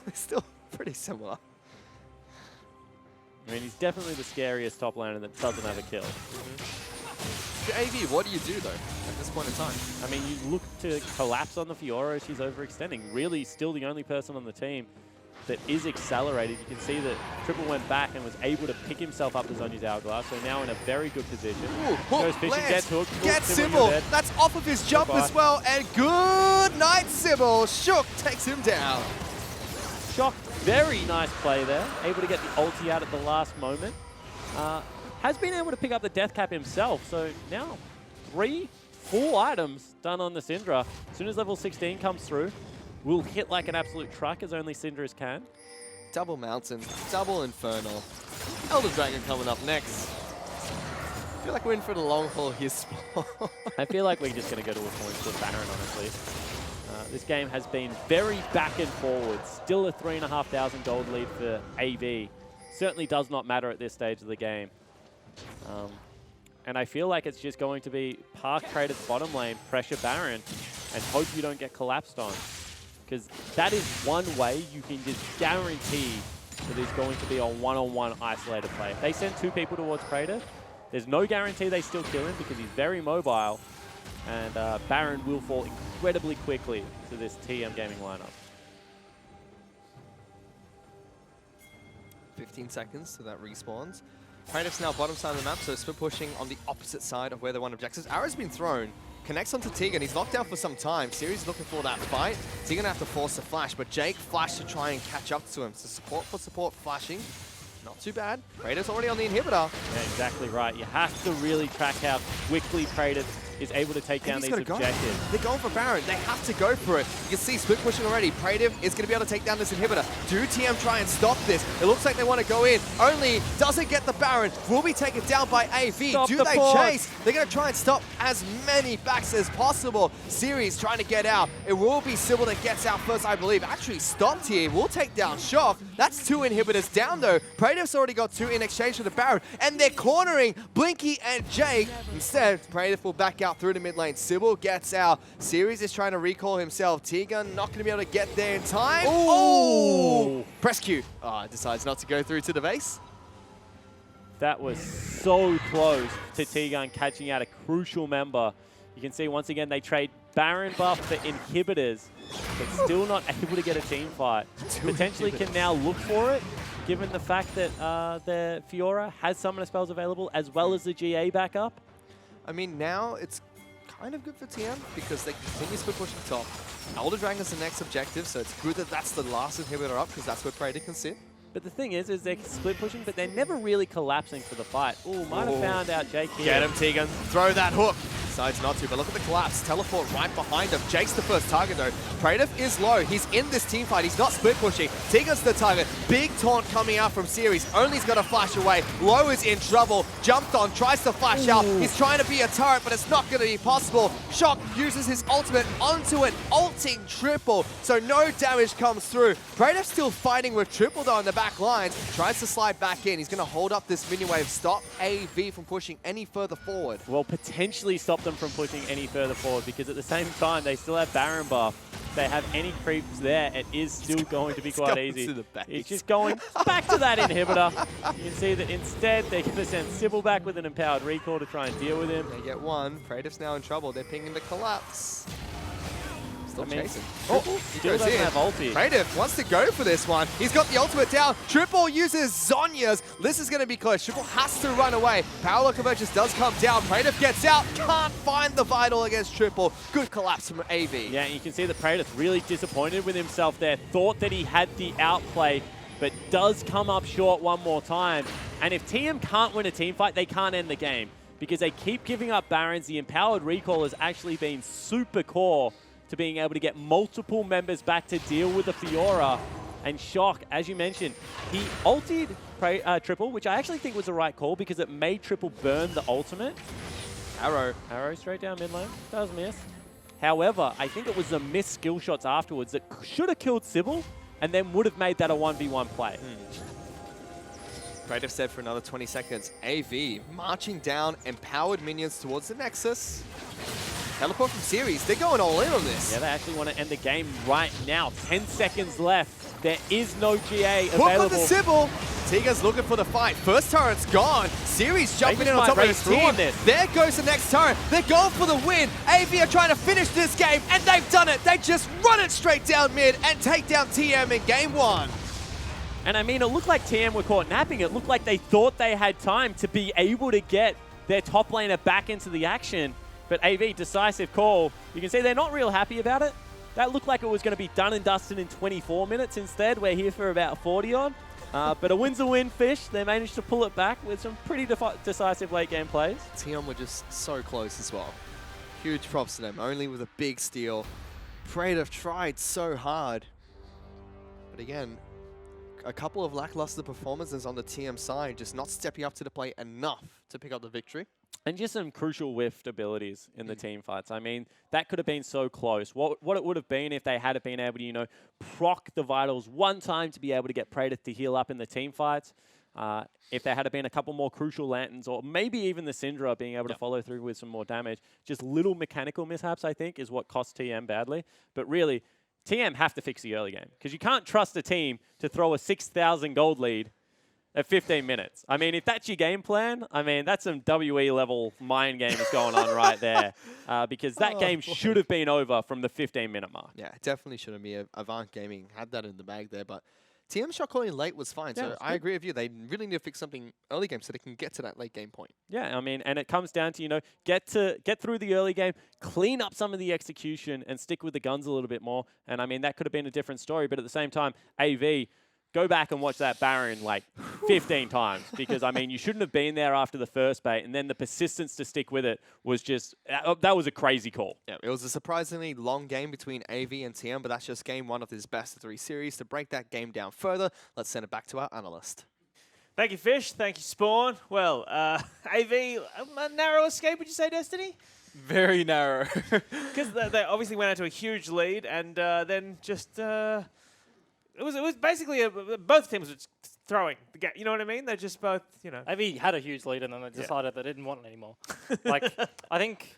they're still pretty similar. I mean, he's definitely the scariest top laner that doesn't have a kill. AV, what do you do though at this point in time? I mean, you look to collapse on the Fiora. She's overextending. Really still the only person on the team that is accelerated. You can see that Triple went back and was able to pick himself up to Zhonya's Hourglass, so now in a very good position. Ooh, Goes fishing, gets hooked. Gets Sybil. That's off of his jump as well, and good night, Sybil. Shook takes him down. Shock, very nice play there. Able to get the ulti out at the last moment. Has been able to pick up the death cap himself, so now 3-4 items done on the Syndra. As soon as level 16 comes through, will hit like an absolute truck, as only Syndra's can. Double Mountain, double Infernal. Elder Dragon coming up next. I feel like we're in for the long haul here, Spot. I feel like we're just going to go to a point split Baron, honestly. This game has been very back and forward. Still a 3,500 gold lead for AV. Certainly does not matter at this stage of the game. And I feel like it's just going to be park Praedyth's bottom lane, pressure Baron, and hope you don't get collapsed on. Because that is one way you can just guarantee that it's going to be a one-on-one isolated play. If they send two people towards Praedyth, there's no guarantee they still kill him because he's very mobile. And Baron will fall incredibly quickly to this TM gaming lineup. 15 seconds till that respawns. Praedyth's now bottom side of the map, so split pushing on the opposite side of where they want objectives. Arrow's been thrown. Connects onto Tegan. He's knocked out for some time. Series looking for that fight. Tegan have to force a flash, but Jake flashed to try and catch up to him. So support for support flashing. Not too bad. Praedyth's already on the inhibitor. Yeah, exactly right. You have to really track how quickly Praedyth is able to take down these objectives. They're going for Baron. They have to go for it. You can see split pushing already. Praedyth is going to be able to take down this inhibitor. Do TM try and stop this? It looks like they want to go in. Only doesn't get the Baron. Will be taken down by AV. Do they chase? They're going to try and stop as many backs as possible. Series trying to get out. It will be Sybil that gets out first, I believe. Actually stopped here. Will take down Shock. That's 2 inhibitors down though. Praedyth's already got 2 in exchange for the Baron. And they're cornering Blinky and Jake. Instead, Praedyth will back out through the mid lane. Sybil gets out. Series is trying to recall himself. T-Gun not going to be able to get there in time. Oh! Press Q. Decides not to go through to the base. That was so close to T-Gun catching out a crucial member. You can see once again they trade Baron buff for inhibitors, but still not able to get a team fight. Potentially can now look for it, given the fact that the Fiora has summoner spells available as well as the GA backup. I mean, now it's kind of good for TM because they continue split pushing top. Elder Dragon's the next objective, so it's good that that's the last inhibitor up because that's where Praetor can sit. But the thing is they're split pushing, but they're never really collapsing for the fight. Ooh, might have found out Jake here. Get him, Tegan. Throw that hook. Decides not to, but look at the collapse. Teleport right behind him. Jake's the first target, though. Praetor is low. He's in this team fight. He's not split pushing. Tegan's the target. Big taunt coming out from Series. Only's got to flash away. Low is in trouble. Jumped on, tries to flash out. He's trying to be a turret, but it's not going to be possible. Shock uses his ultimate onto an ulting triple, so no damage comes through. Praetor's still fighting with triple, though, in the back lines. Tries to slide back in. He's going to hold up this minion wave, stop AV from pushing any further forward. Well, potentially stop them from pushing any further forward because at the same time, they still have Baron buff. If they have any creeps there, it is still going to be quite easy. It's just going back to that inhibitor. You can see that instead, they're going to send Sybil back with an empowered recall to try and deal with him. They get one. Praetor's now in trouble. They're pinging the collapse. Still chasing. Still doesn't have ulti. Praetor wants to go for this one. He's got the ultimate down. Triple uses Zhonya's. This is going to be close. Triple has to run away. Power Convergence does come down. Praetor gets out. Can't find the Vital against Triple. Good collapse from AV. Yeah, you can see that Praetor's really disappointed with himself there. Thought that he had the outplay, but does come up short one more time. And if TM can't win a team fight, they can't end the game because they keep giving up Barons. The empowered recall has actually been super core to being able to get multiple members back to deal with the Fiora. And Shock, as you mentioned, he ultied Triple, which I actually think was the right call because it made Triple burn the ultimate. Arrow straight down mid lane, does miss. However, I think it was the missed skill shots afterwards that should have killed Sybil and then would have made that a 1v1 play. Praetor said for another 20 seconds. AV marching down empowered minions towards the Nexus. Teleport from Series. They're going all in on this. Yeah, they actually want to end the game right now. 10 seconds left. There is no GA available. Hook on the Sybil. Tiga's looking for the fight. First turret's gone. Series jumping in on top of his team. There goes the next turret. They're going for the win. AV are trying to finish this game, and they've done it. They just run it straight down mid and take down TM in game one. And I mean, it looked like TM were caught napping. It looked like they thought they had time to be able to get their top laner back into the action. But AV, decisive call. You can see they're not real happy about it. That looked like it was going to be done and dusted in 24 minutes. Instead, we're here for about 40 on. But a win's a win, Fish. They managed to pull it back with some pretty decisive late game plays. TM were just so close as well. Huge props to them, only with a big steal. Praetor tried so hard. But again, a couple of lackluster performances on the TM side, just not stepping up to the plate enough to pick up the victory. And just some crucial whiffed abilities in the team fights. I mean, that could have been so close. What it would have been if they had been able to, you know, proc the Vitals one time to be able to get Praetor to heal up in the team fights. If there had been a couple more crucial lanterns, or maybe even the Syndra being able to follow through with some more damage. Just little mechanical mishaps, I think, is what cost TM badly. But really, TM have to fix the early game. Because you can't trust a team to throw a 6,000 gold lead at 15 minutes. I mean, if that's your game plan, I mean, that's some WE level mind game that's going on right there. Because that game should have been over from the 15-minute mark. Yeah, definitely should have been. Avant Gaming had that in the bag there, but TM shot calling late was fine. Yeah, so I agree with you. They really need to fix something early game so they can get to that late game point. Yeah, I mean, and it comes down to, you know, get through the early game, clean up some of the execution, and stick with the guns a little bit more. And I mean, that could have been a different story. But at the same time, AV, go back and watch that Baron like 15 times because, I mean, you shouldn't have been there after the first bait, and then the persistence to stick with it was just, that was a crazy call. Yeah, it was a surprisingly long game between AV and TM, but that's just game one of this best of 3 series. To break that game down further, let's send it back to our analyst. Thank you, Fish. Thank you, Spawn. Well, AV, a narrow escape, would you say, Destiny? Very narrow. Because they obviously went out to a huge lead, and then just... It was basically both teams were throwing the game. You know what I mean? They're just both, you know. AV had a huge lead and then they decided they didn't want it anymore. Like, I think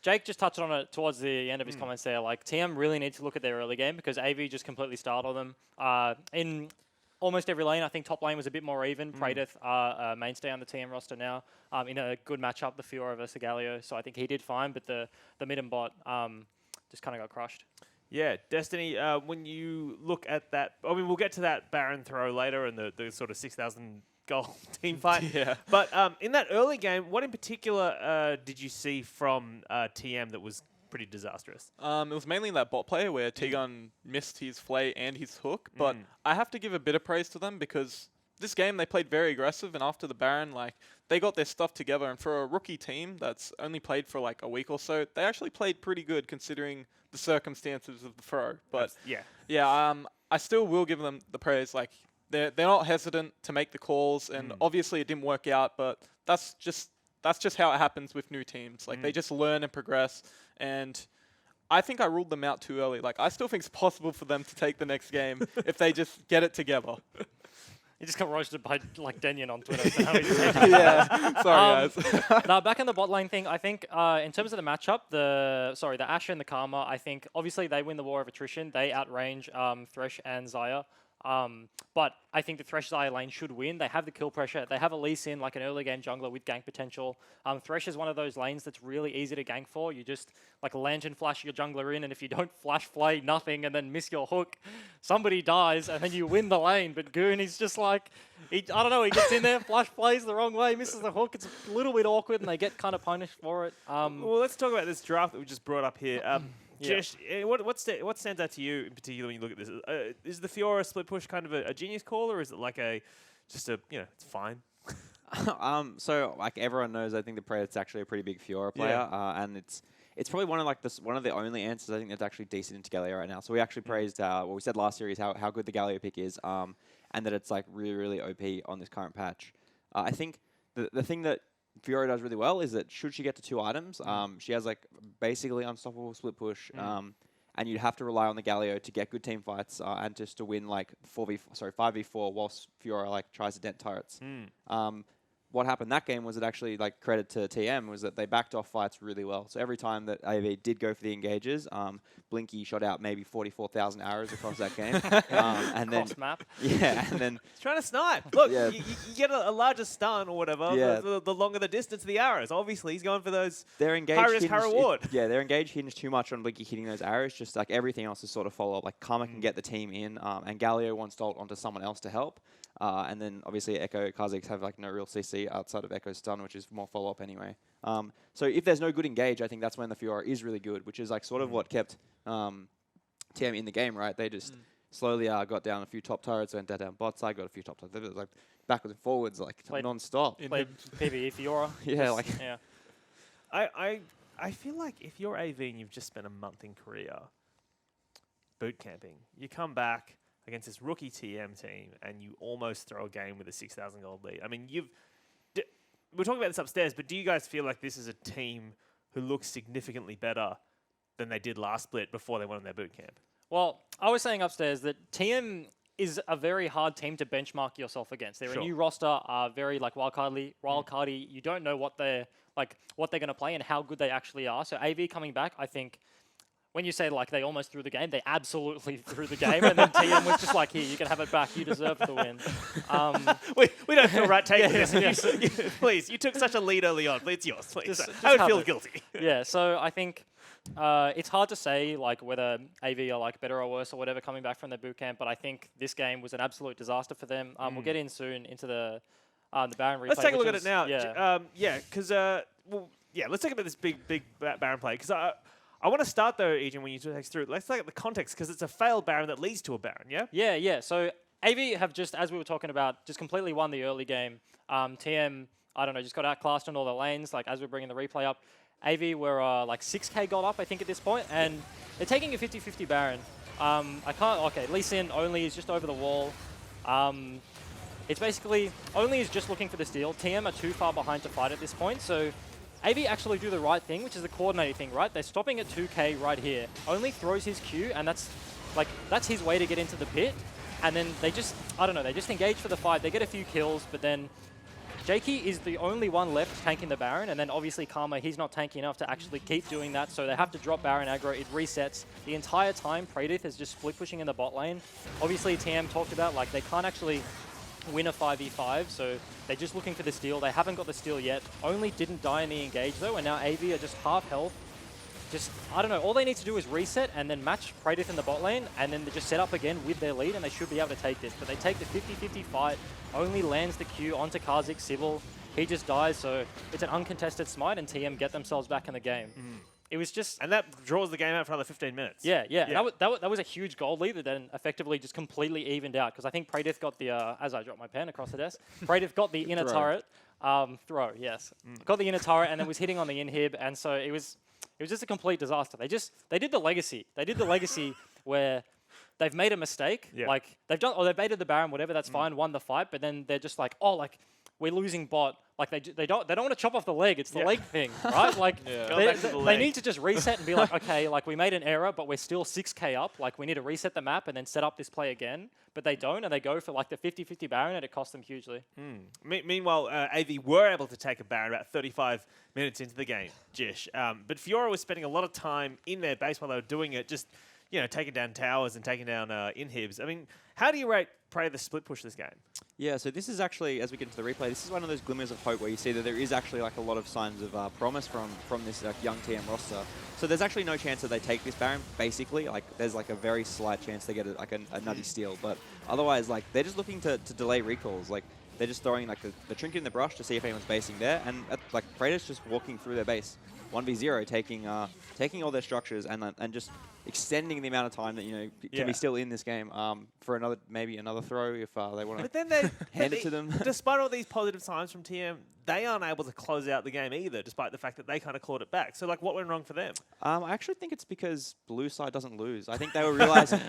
Jake just touched on it towards the end of his comments there. Like, TM really need to look at their early game because AV just completely startled them. In almost every lane, I think top lane was a bit more even. Praetor, mainstay on the TM roster now. In a good matchup, the Fiora versus Galio. So I think he did fine, but the mid and bot just kind of got crushed. Yeah, Destiny, when you look at that, I mean, we'll get to that Baron throw later and the sort of 6,000 goal team fight. Yeah. But in that early game, what in particular did you see from TM that was pretty disastrous? It was mainly that bot player where T-Gun missed his flay and his hook, but I have to give a bit of praise to them because this game they played very aggressive, and after the Baron, like, they got their stuff together, and for a rookie team that's only played for like a week or so, they actually played pretty good considering the circumstances of the throw. But I still will give them the praise. Like, they're not hesitant to make the calls, and obviously it didn't work out, but that's just how it happens with new teams. Like, they just learn and progress, and I think I ruled them out too early. Like, I still think it's possible for them to take the next game if they just get it together. He just got roasted by like Denyon on Twitter. So Yeah, sorry guys. Now back in the bot lane thing, I think in terms of the matchup, the Ashe and the Karma, I think obviously they win the war of attrition. They outrange Thresh and Xayah. But I think the Thresh Xayah lane should win. They have the kill pressure. They have a Lee Sin, like an early game jungler with gank potential. Thresh is one of those lanes that's really easy to gank for. You just like lantern flash your jungler in, and if you don't flash flay nothing and then miss your hook, somebody dies and then you win the lane. But Goon, he's just like, I don't know, he gets in there, flash plays the wrong way, misses the hook. It's a little bit awkward and they get kind of punished for it. Well, let's talk about this draft that we just brought up here. Jesh, what stands out to you in particular when you look at this? Is the Fiora split push kind of a genius call, or is it like it's fine? So like everyone knows, I think the Predator's actually a pretty big Fiora player, and it's probably one of the only answers I think that's actually decent into Galio right now. So we actually praised what we said last series how good the Galio pick is, and that it's like really OP on this current patch. I think the thing that Fiora does really well is that should she get to 2 items, she has like basically unstoppable split push, and you'd have to rely on the Galio to get good team fights and just to win like 5v4 whilst Fiora like tries to dent turrets. What happened that game was it actually, like, credit to TM, was that they backed off fights really well. So every time that AV did go for the engages, Blinky shot out maybe 44,000 arrows across that game. And then map. Yeah, and then He's trying to snipe. Look, you get a larger stun or whatever. Yeah. The longer the distance of the arrows. Obviously, he's going for those they're engaged high risk, high reward. They're engaged hinge too much on Blinky hitting those arrows. Just like everything else is sort of follow up. Like Karma can get the team in, and Galio wants to ult onto someone else to help. And then obviously Echo Kha'Zix have like no real CC outside of Echo's stun, which is more follow up anyway. So if there's no good engage, I think that's when the Fiora is really good, which is like sort of what kept TM in the game, right? They just slowly got down a few top turrets, went down bot side, got a few top turrets. It was like backwards and forwards, like non-stop. Played PvE Fiora. Yeah, like yeah. I feel like if you're AV and you've just spent a month in Korea boot camping, you come back against this rookie TM team and you almost throw a game with a 6,000 gold lead. I mean, we're talking about this upstairs, but do you guys feel like this is a team who looks significantly better than they did last split before they went on their boot camp? Well, I was saying upstairs that TM is a very hard team to benchmark yourself against. They're a new roster, very like wildcardy. You don't know what they're going to play and how good they actually are. So AV coming back, I think. When you say like they almost threw the game, they absolutely threw the game, and then TM was just like, "Here, you can have it back. You deserve the win." We don't feel right taking this. Please, you took such a lead early on. It's yours, please. I would feel guilty. Yeah, so I think it's hard to say like whether AV are like better or worse or whatever coming back from their boot camp, but I think this game was an absolute disaster for them. We'll get in soon into the Baron replay. Let's take a look at it now. Yeah, because let's talk about this big Baron play because. I want to start though, Egan, when you take us through. Let's look at the context because it's a failed Baron that leads to a Baron, yeah? Yeah. So AV have just, as we were talking about, just completely won the early game. TM, I don't know, just got outclassed on all the lanes. Like as we're bringing the replay up, AV were like 6k gold up, I think, at this point, and they're taking a 50-50 Baron. Lee Sin only is just over the wall. It's basically only is just looking for the steal. TM are too far behind to fight at this point, so. AV actually do the right thing, which is the coordinating thing, right? They're stopping at 2k right here. Only throws his Q, and that's his way to get into the pit. And then they just, I don't know, they just engage for the fight. They get a few kills, but then Jakey is the only one left tanking the Baron, and then obviously Karma, he's not tanky enough to actually keep doing that, so they have to drop Baron aggro. It resets. The entire time, Predith is just split pushing in the bot lane. Obviously, TM talked about, like, they can't actually win a 5v5, so they're just looking for the steal. They haven't got the steal yet. Only didn't die in the engage though, and now AV are just half health. just, I don't know, all they need to do is reset and then match Praedyth in the bot lane, and then they just set up again with their lead, and they should be able to take this. But they take the 50-50 fight, only lands the Q onto Karzik Sybil. He just dies, so it's an uncontested smite, and TM get themselves back in the game. It was just... And that draws the game out for another 15 minutes. Yeah. That was a huge gold lead that then effectively just completely evened out, because I think Praedyth got the, as I dropped my pen across the desk, Praedyth got the inner turret. Got the inner turret and then was hitting on the inhib, and so it was just a complete disaster. They did the legacy. They did the legacy where they've made a mistake. Like they've baited the Baron, whatever, that's fine, won the fight, but then they're just like, oh, like we're losing bot. Like they don't want to chop off the leg. It's the leg thing, right? Like they need to just reset and be like, okay, like we made an error, but we're still 6k up. Like we need to reset the map and then set up this play again. But they don't, and they go for like the 50-50 Baron, and it costs them hugely. Meanwhile, AV were able to take a Baron about 35 minutes into the game, Jish. But Fiora was spending a lot of time in their base while they were doing it, just taking down towers and taking down inhibs. I mean, how do you rate Prey the split push this game? Yeah, so this is actually, as we get into the replay, this is one of those glimmers of hope where you see that there is actually like a lot of signs of promise from this young TM roster. So there's actually no chance that they take this Baron, basically. Like, there's like a very slight chance they get a nutty steal. But otherwise, like, they're just looking to delay recalls. Like, they're just throwing like the trinket in the brush to see if anyone's basing there. And like, Praedyth's just walking through their base. 1v0, taking all their structures and just extending the amount of time that can be still in this game for maybe another throw if they want to. But then they hand it to them. Despite all these positive signs from TM, they aren't able to close out the game either, despite the fact that they kind of clawed it back. So like, what went wrong for them? I actually think it's because blue side doesn't lose. I think they were realizing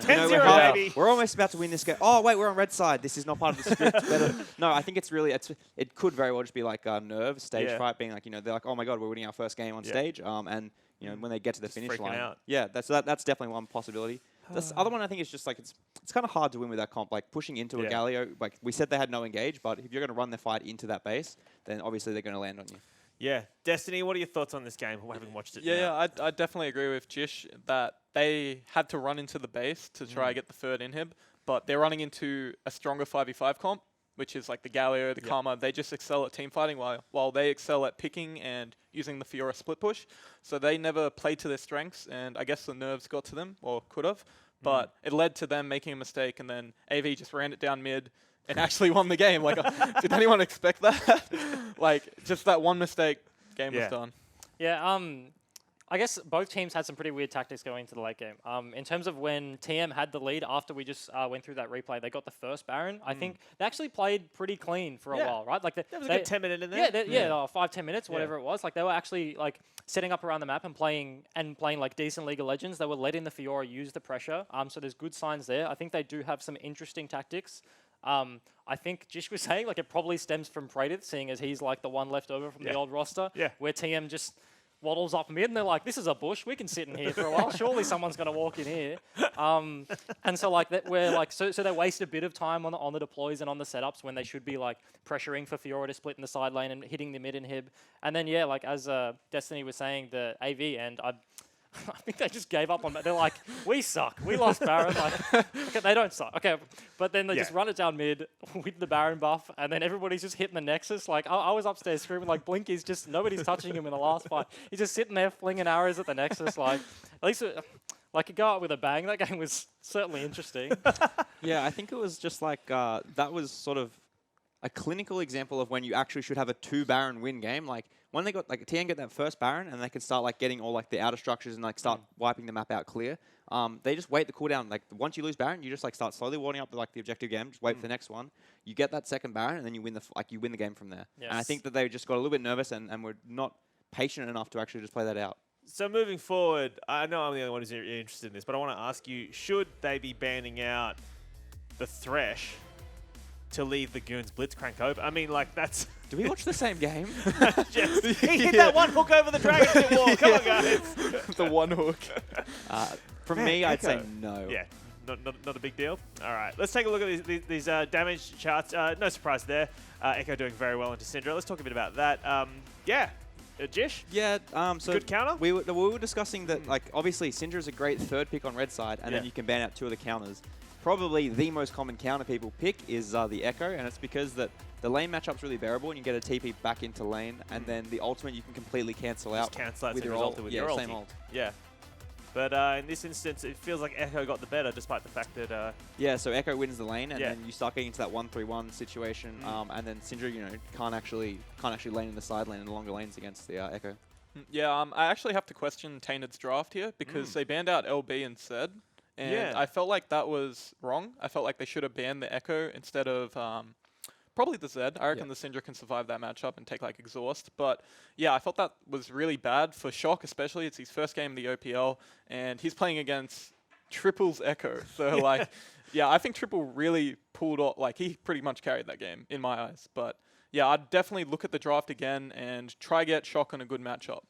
we're almost about to win this game. Oh wait, we're on red side. This is not part of the script. No, I think it's really it could very well just be like nerves, stage fright, being like they're like, oh my god, we're winning our first game on stage, and when they get to the finish line, that's definitely one possibility. The other one I think is just like it's kind of hard to win with that comp, like pushing into a Galio. Like we said, they had no engage, but if you're going to run the fight into that base, then obviously they're going to land on you. Yeah, Destiny, what are your thoughts on this game? Having watched it, I definitely agree with Jish that they had to run into the base to try to get the third inhib, but they're running into a stronger 5v5 comp, which is like the Galio, the Karma. They just excel at team fighting while they excel at picking and using the Fiora split push. So they never played to their strengths, and I guess the nerves got to them, or could have. But it led to them making a mistake, and then AV just ran it down mid and actually won the game. Like, did anyone expect that? Like, just that one mistake, game was done. Yeah, I guess both teams had some pretty weird tactics going into the late game. In terms of when TM had the lead after we just went through that replay, they got the first Baron. I think they actually played pretty clean for a while, right? Like there was a good 10 minutes in there. 5-10 minutes, whatever it was. Like they were actually like setting up around the map and playing like decent League of Legends. They were letting the Fiora use the pressure. So there's good signs there. I think they do have some interesting tactics. I think Jish was saying like it probably stems from Praedyth, seeing as he's like the one left over from the old roster, where TM just waddles up mid and they're like, this is a bush, we can sit in here for a while, surely someone's going to walk in here. And so like we're like, so they waste a bit of time on the deploys and on the setups when they should be like pressuring for Fiora to split in the side lane and hitting the mid inhib. And then like as Destiny was saying, the AV end, I think they just gave up on that. They're like, we suck. We lost Baron. Like, okay, they don't suck. Okay, but then they just run it down mid with the Baron buff, and then everybody's just hitting the Nexus. Like, I was upstairs screaming, like, Blinky's just, nobody's touching him in the last fight. He's just sitting there flinging arrows at the Nexus. Like, at least, like, it go out with a bang. That game was certainly interesting. Yeah, I think it was just like, that was sort of a clinical example of when you actually should have a 2 Baron win game. Like, when they got, like, TN get that first Baron and they can start, like, getting all, like, the outer structures and, like, start wiping the map out clear, they just wait the cooldown. Like, once you lose Baron, you just, like, start slowly warding up, like, the objective game, just wait for the next one. You get that second Baron and then you win the game from there. Yes. And I think that they just got a little bit nervous and were not patient enough to actually just play that out. So moving forward, I know I'm the only one who's interested in this, but I want to ask you, should they be banning out the Thresh to leave the Goons Blitzcrank open? I mean, like, that's... Do we watch the same game? He hit that one hook over the Dragon Pit wall. Come on, guys. The one hook. From me, I'd say no. Yeah, not a big deal. All right, let's take a look at these damage charts. No surprise there. Echo doing very well into Syndra. Let's talk a bit about that. Jish? Yeah, so good counter? We were discussing that, like, obviously Syndra is a great third pick on red side, and then you can ban out 2 of the counters. probably the most common counter people pick is the Echo, and it's because that the lane matchup's really variable, and you get a TP back into lane, and then the ultimate you can completely cancel out. Just cancel out with same your result ult. with Yeah, your same ulti. ult. Yeah. But in this instance, it feels like Echo got the better, despite the fact that... Yeah, so Echo wins the lane, and Yeah. then you start getting into that 1-3-1 situation, and then Syndra, you know, can't actually lane in the side lane in the longer lanes against the Echo. Yeah, I actually have to question Tainted's draft here because they banned out LB and Zed, and I felt like that was wrong. I felt like they should have banned the Echo instead of probably the Zed. I reckon the Syndra can survive that matchup and take like exhaust. But yeah, I felt that was really bad for Shock, especially. It's his first game in the OPL, and he's playing against Triple's Echo. So like, yeah, I think Triple really pulled off. Like he pretty much carried that game in my eyes. But yeah, I'd definitely look at the draft again and try get Shock on a good matchup.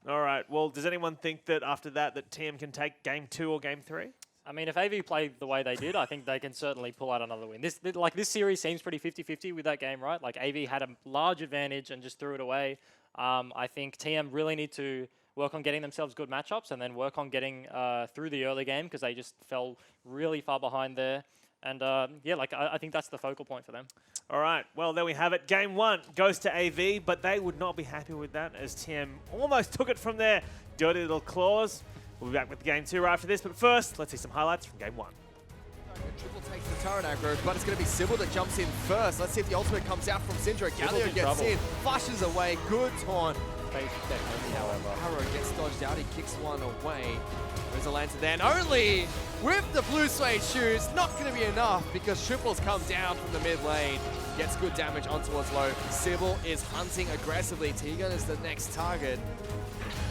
All right. Well, does anyone think that after that TM can take game 2 or game 3? I mean, if AV played the way they did, I think they can certainly pull out another win. This series seems pretty 50-50 with that game, right? Like AV had a large advantage and just threw it away. I think TM really need to work on getting themselves good matchups and then work on getting through the early game because they just fell really far behind there. And yeah, like I think that's the focal point for them. All right. Well, there we have it. Game 1 goes to AV, but they would not be happy with that as TM almost took it from their dirty little claws. We'll be back with game 2 right after this, but first, let's see some highlights from game 1. Triple takes the turret aggro, but it's going to be Sybil that jumps in first. Let's see if the ultimate comes out from Syndra. Galio gets in, flashes away, good taunt. Face check only, however. Arrow gets dodged out, he kicks one away. There's a lantern then, only with the blue suede shoes, not going to be enough because Triple's come down from the mid lane. Gets good damage on towards low. Sybil is hunting aggressively. Tegan is the next target.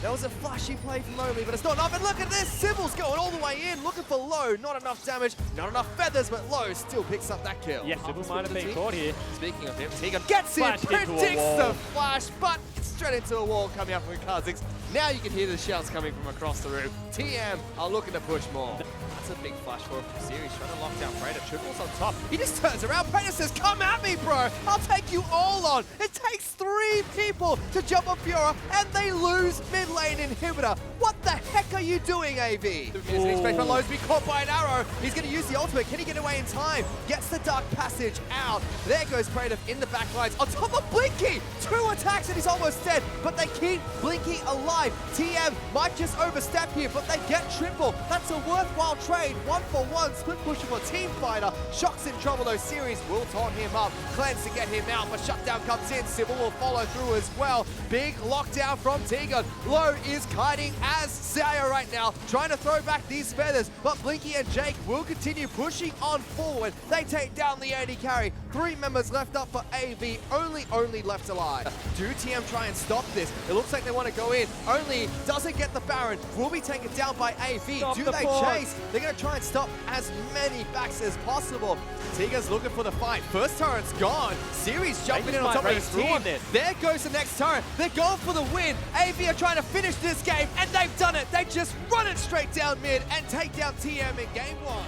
That was a flashy play from Lowly, but it's not enough. And look at this, Sybil's going all the way in, looking for Low. Not enough damage, not enough feathers, but Low still picks up that kill. Yeah, Sybil might have been caught here. Speaking of him, Tegan gets in, Flashed into a predicts wall. the flash, but straight into a wall coming up from Kha'Zix. Now you can hear the shouts coming from across the room. TM are looking to push more. That's a big flash for a series, trying to lock down Praetor. Triple's on top. He just turns around. Praetor says, come at me, bro. I'll take you all on. It takes 3 people to jump on Fiora, and they lose mid lane inhibitor. What the heck are you doing, AV? Isn't expecting Low to be caught by an arrow. He's going to use the ultimate. Can he get away in time? Gets the Dark Passage out. There goes Praetor in the back lines. On top of Blinky. 2 attacks and he's almost dead, but they keep Blinky alive. TM might just overstep here, but they get Triple. That's a worthwhile trade. 1-for-1 split push for Team Fighter. Shock's in trouble though. Series will taunt him up. Cleanse to get him out, but Shutdown comes in. Sybil will follow through as well. Big lockdown from Tegan. Low is kiting as Saya right now, trying to throw back these feathers, but Blinky and Jake will continue pushing on forward. They take down the AD carry. 3 members left up for AV, only left alive. Do TM try and stop this? It looks like they want to go in. Only doesn't get the Baron. Will be taken down by AV. Stop Do the they force. chase? They're going to try and stop as many backs as possible. Tiga's looking for the fight. First turret's gone. Series jumping in on top of his team. There goes the next turret. They're going for the win. AV are trying to finish this game, and they've done it. They just run it straight down mid and take down TM in game 1.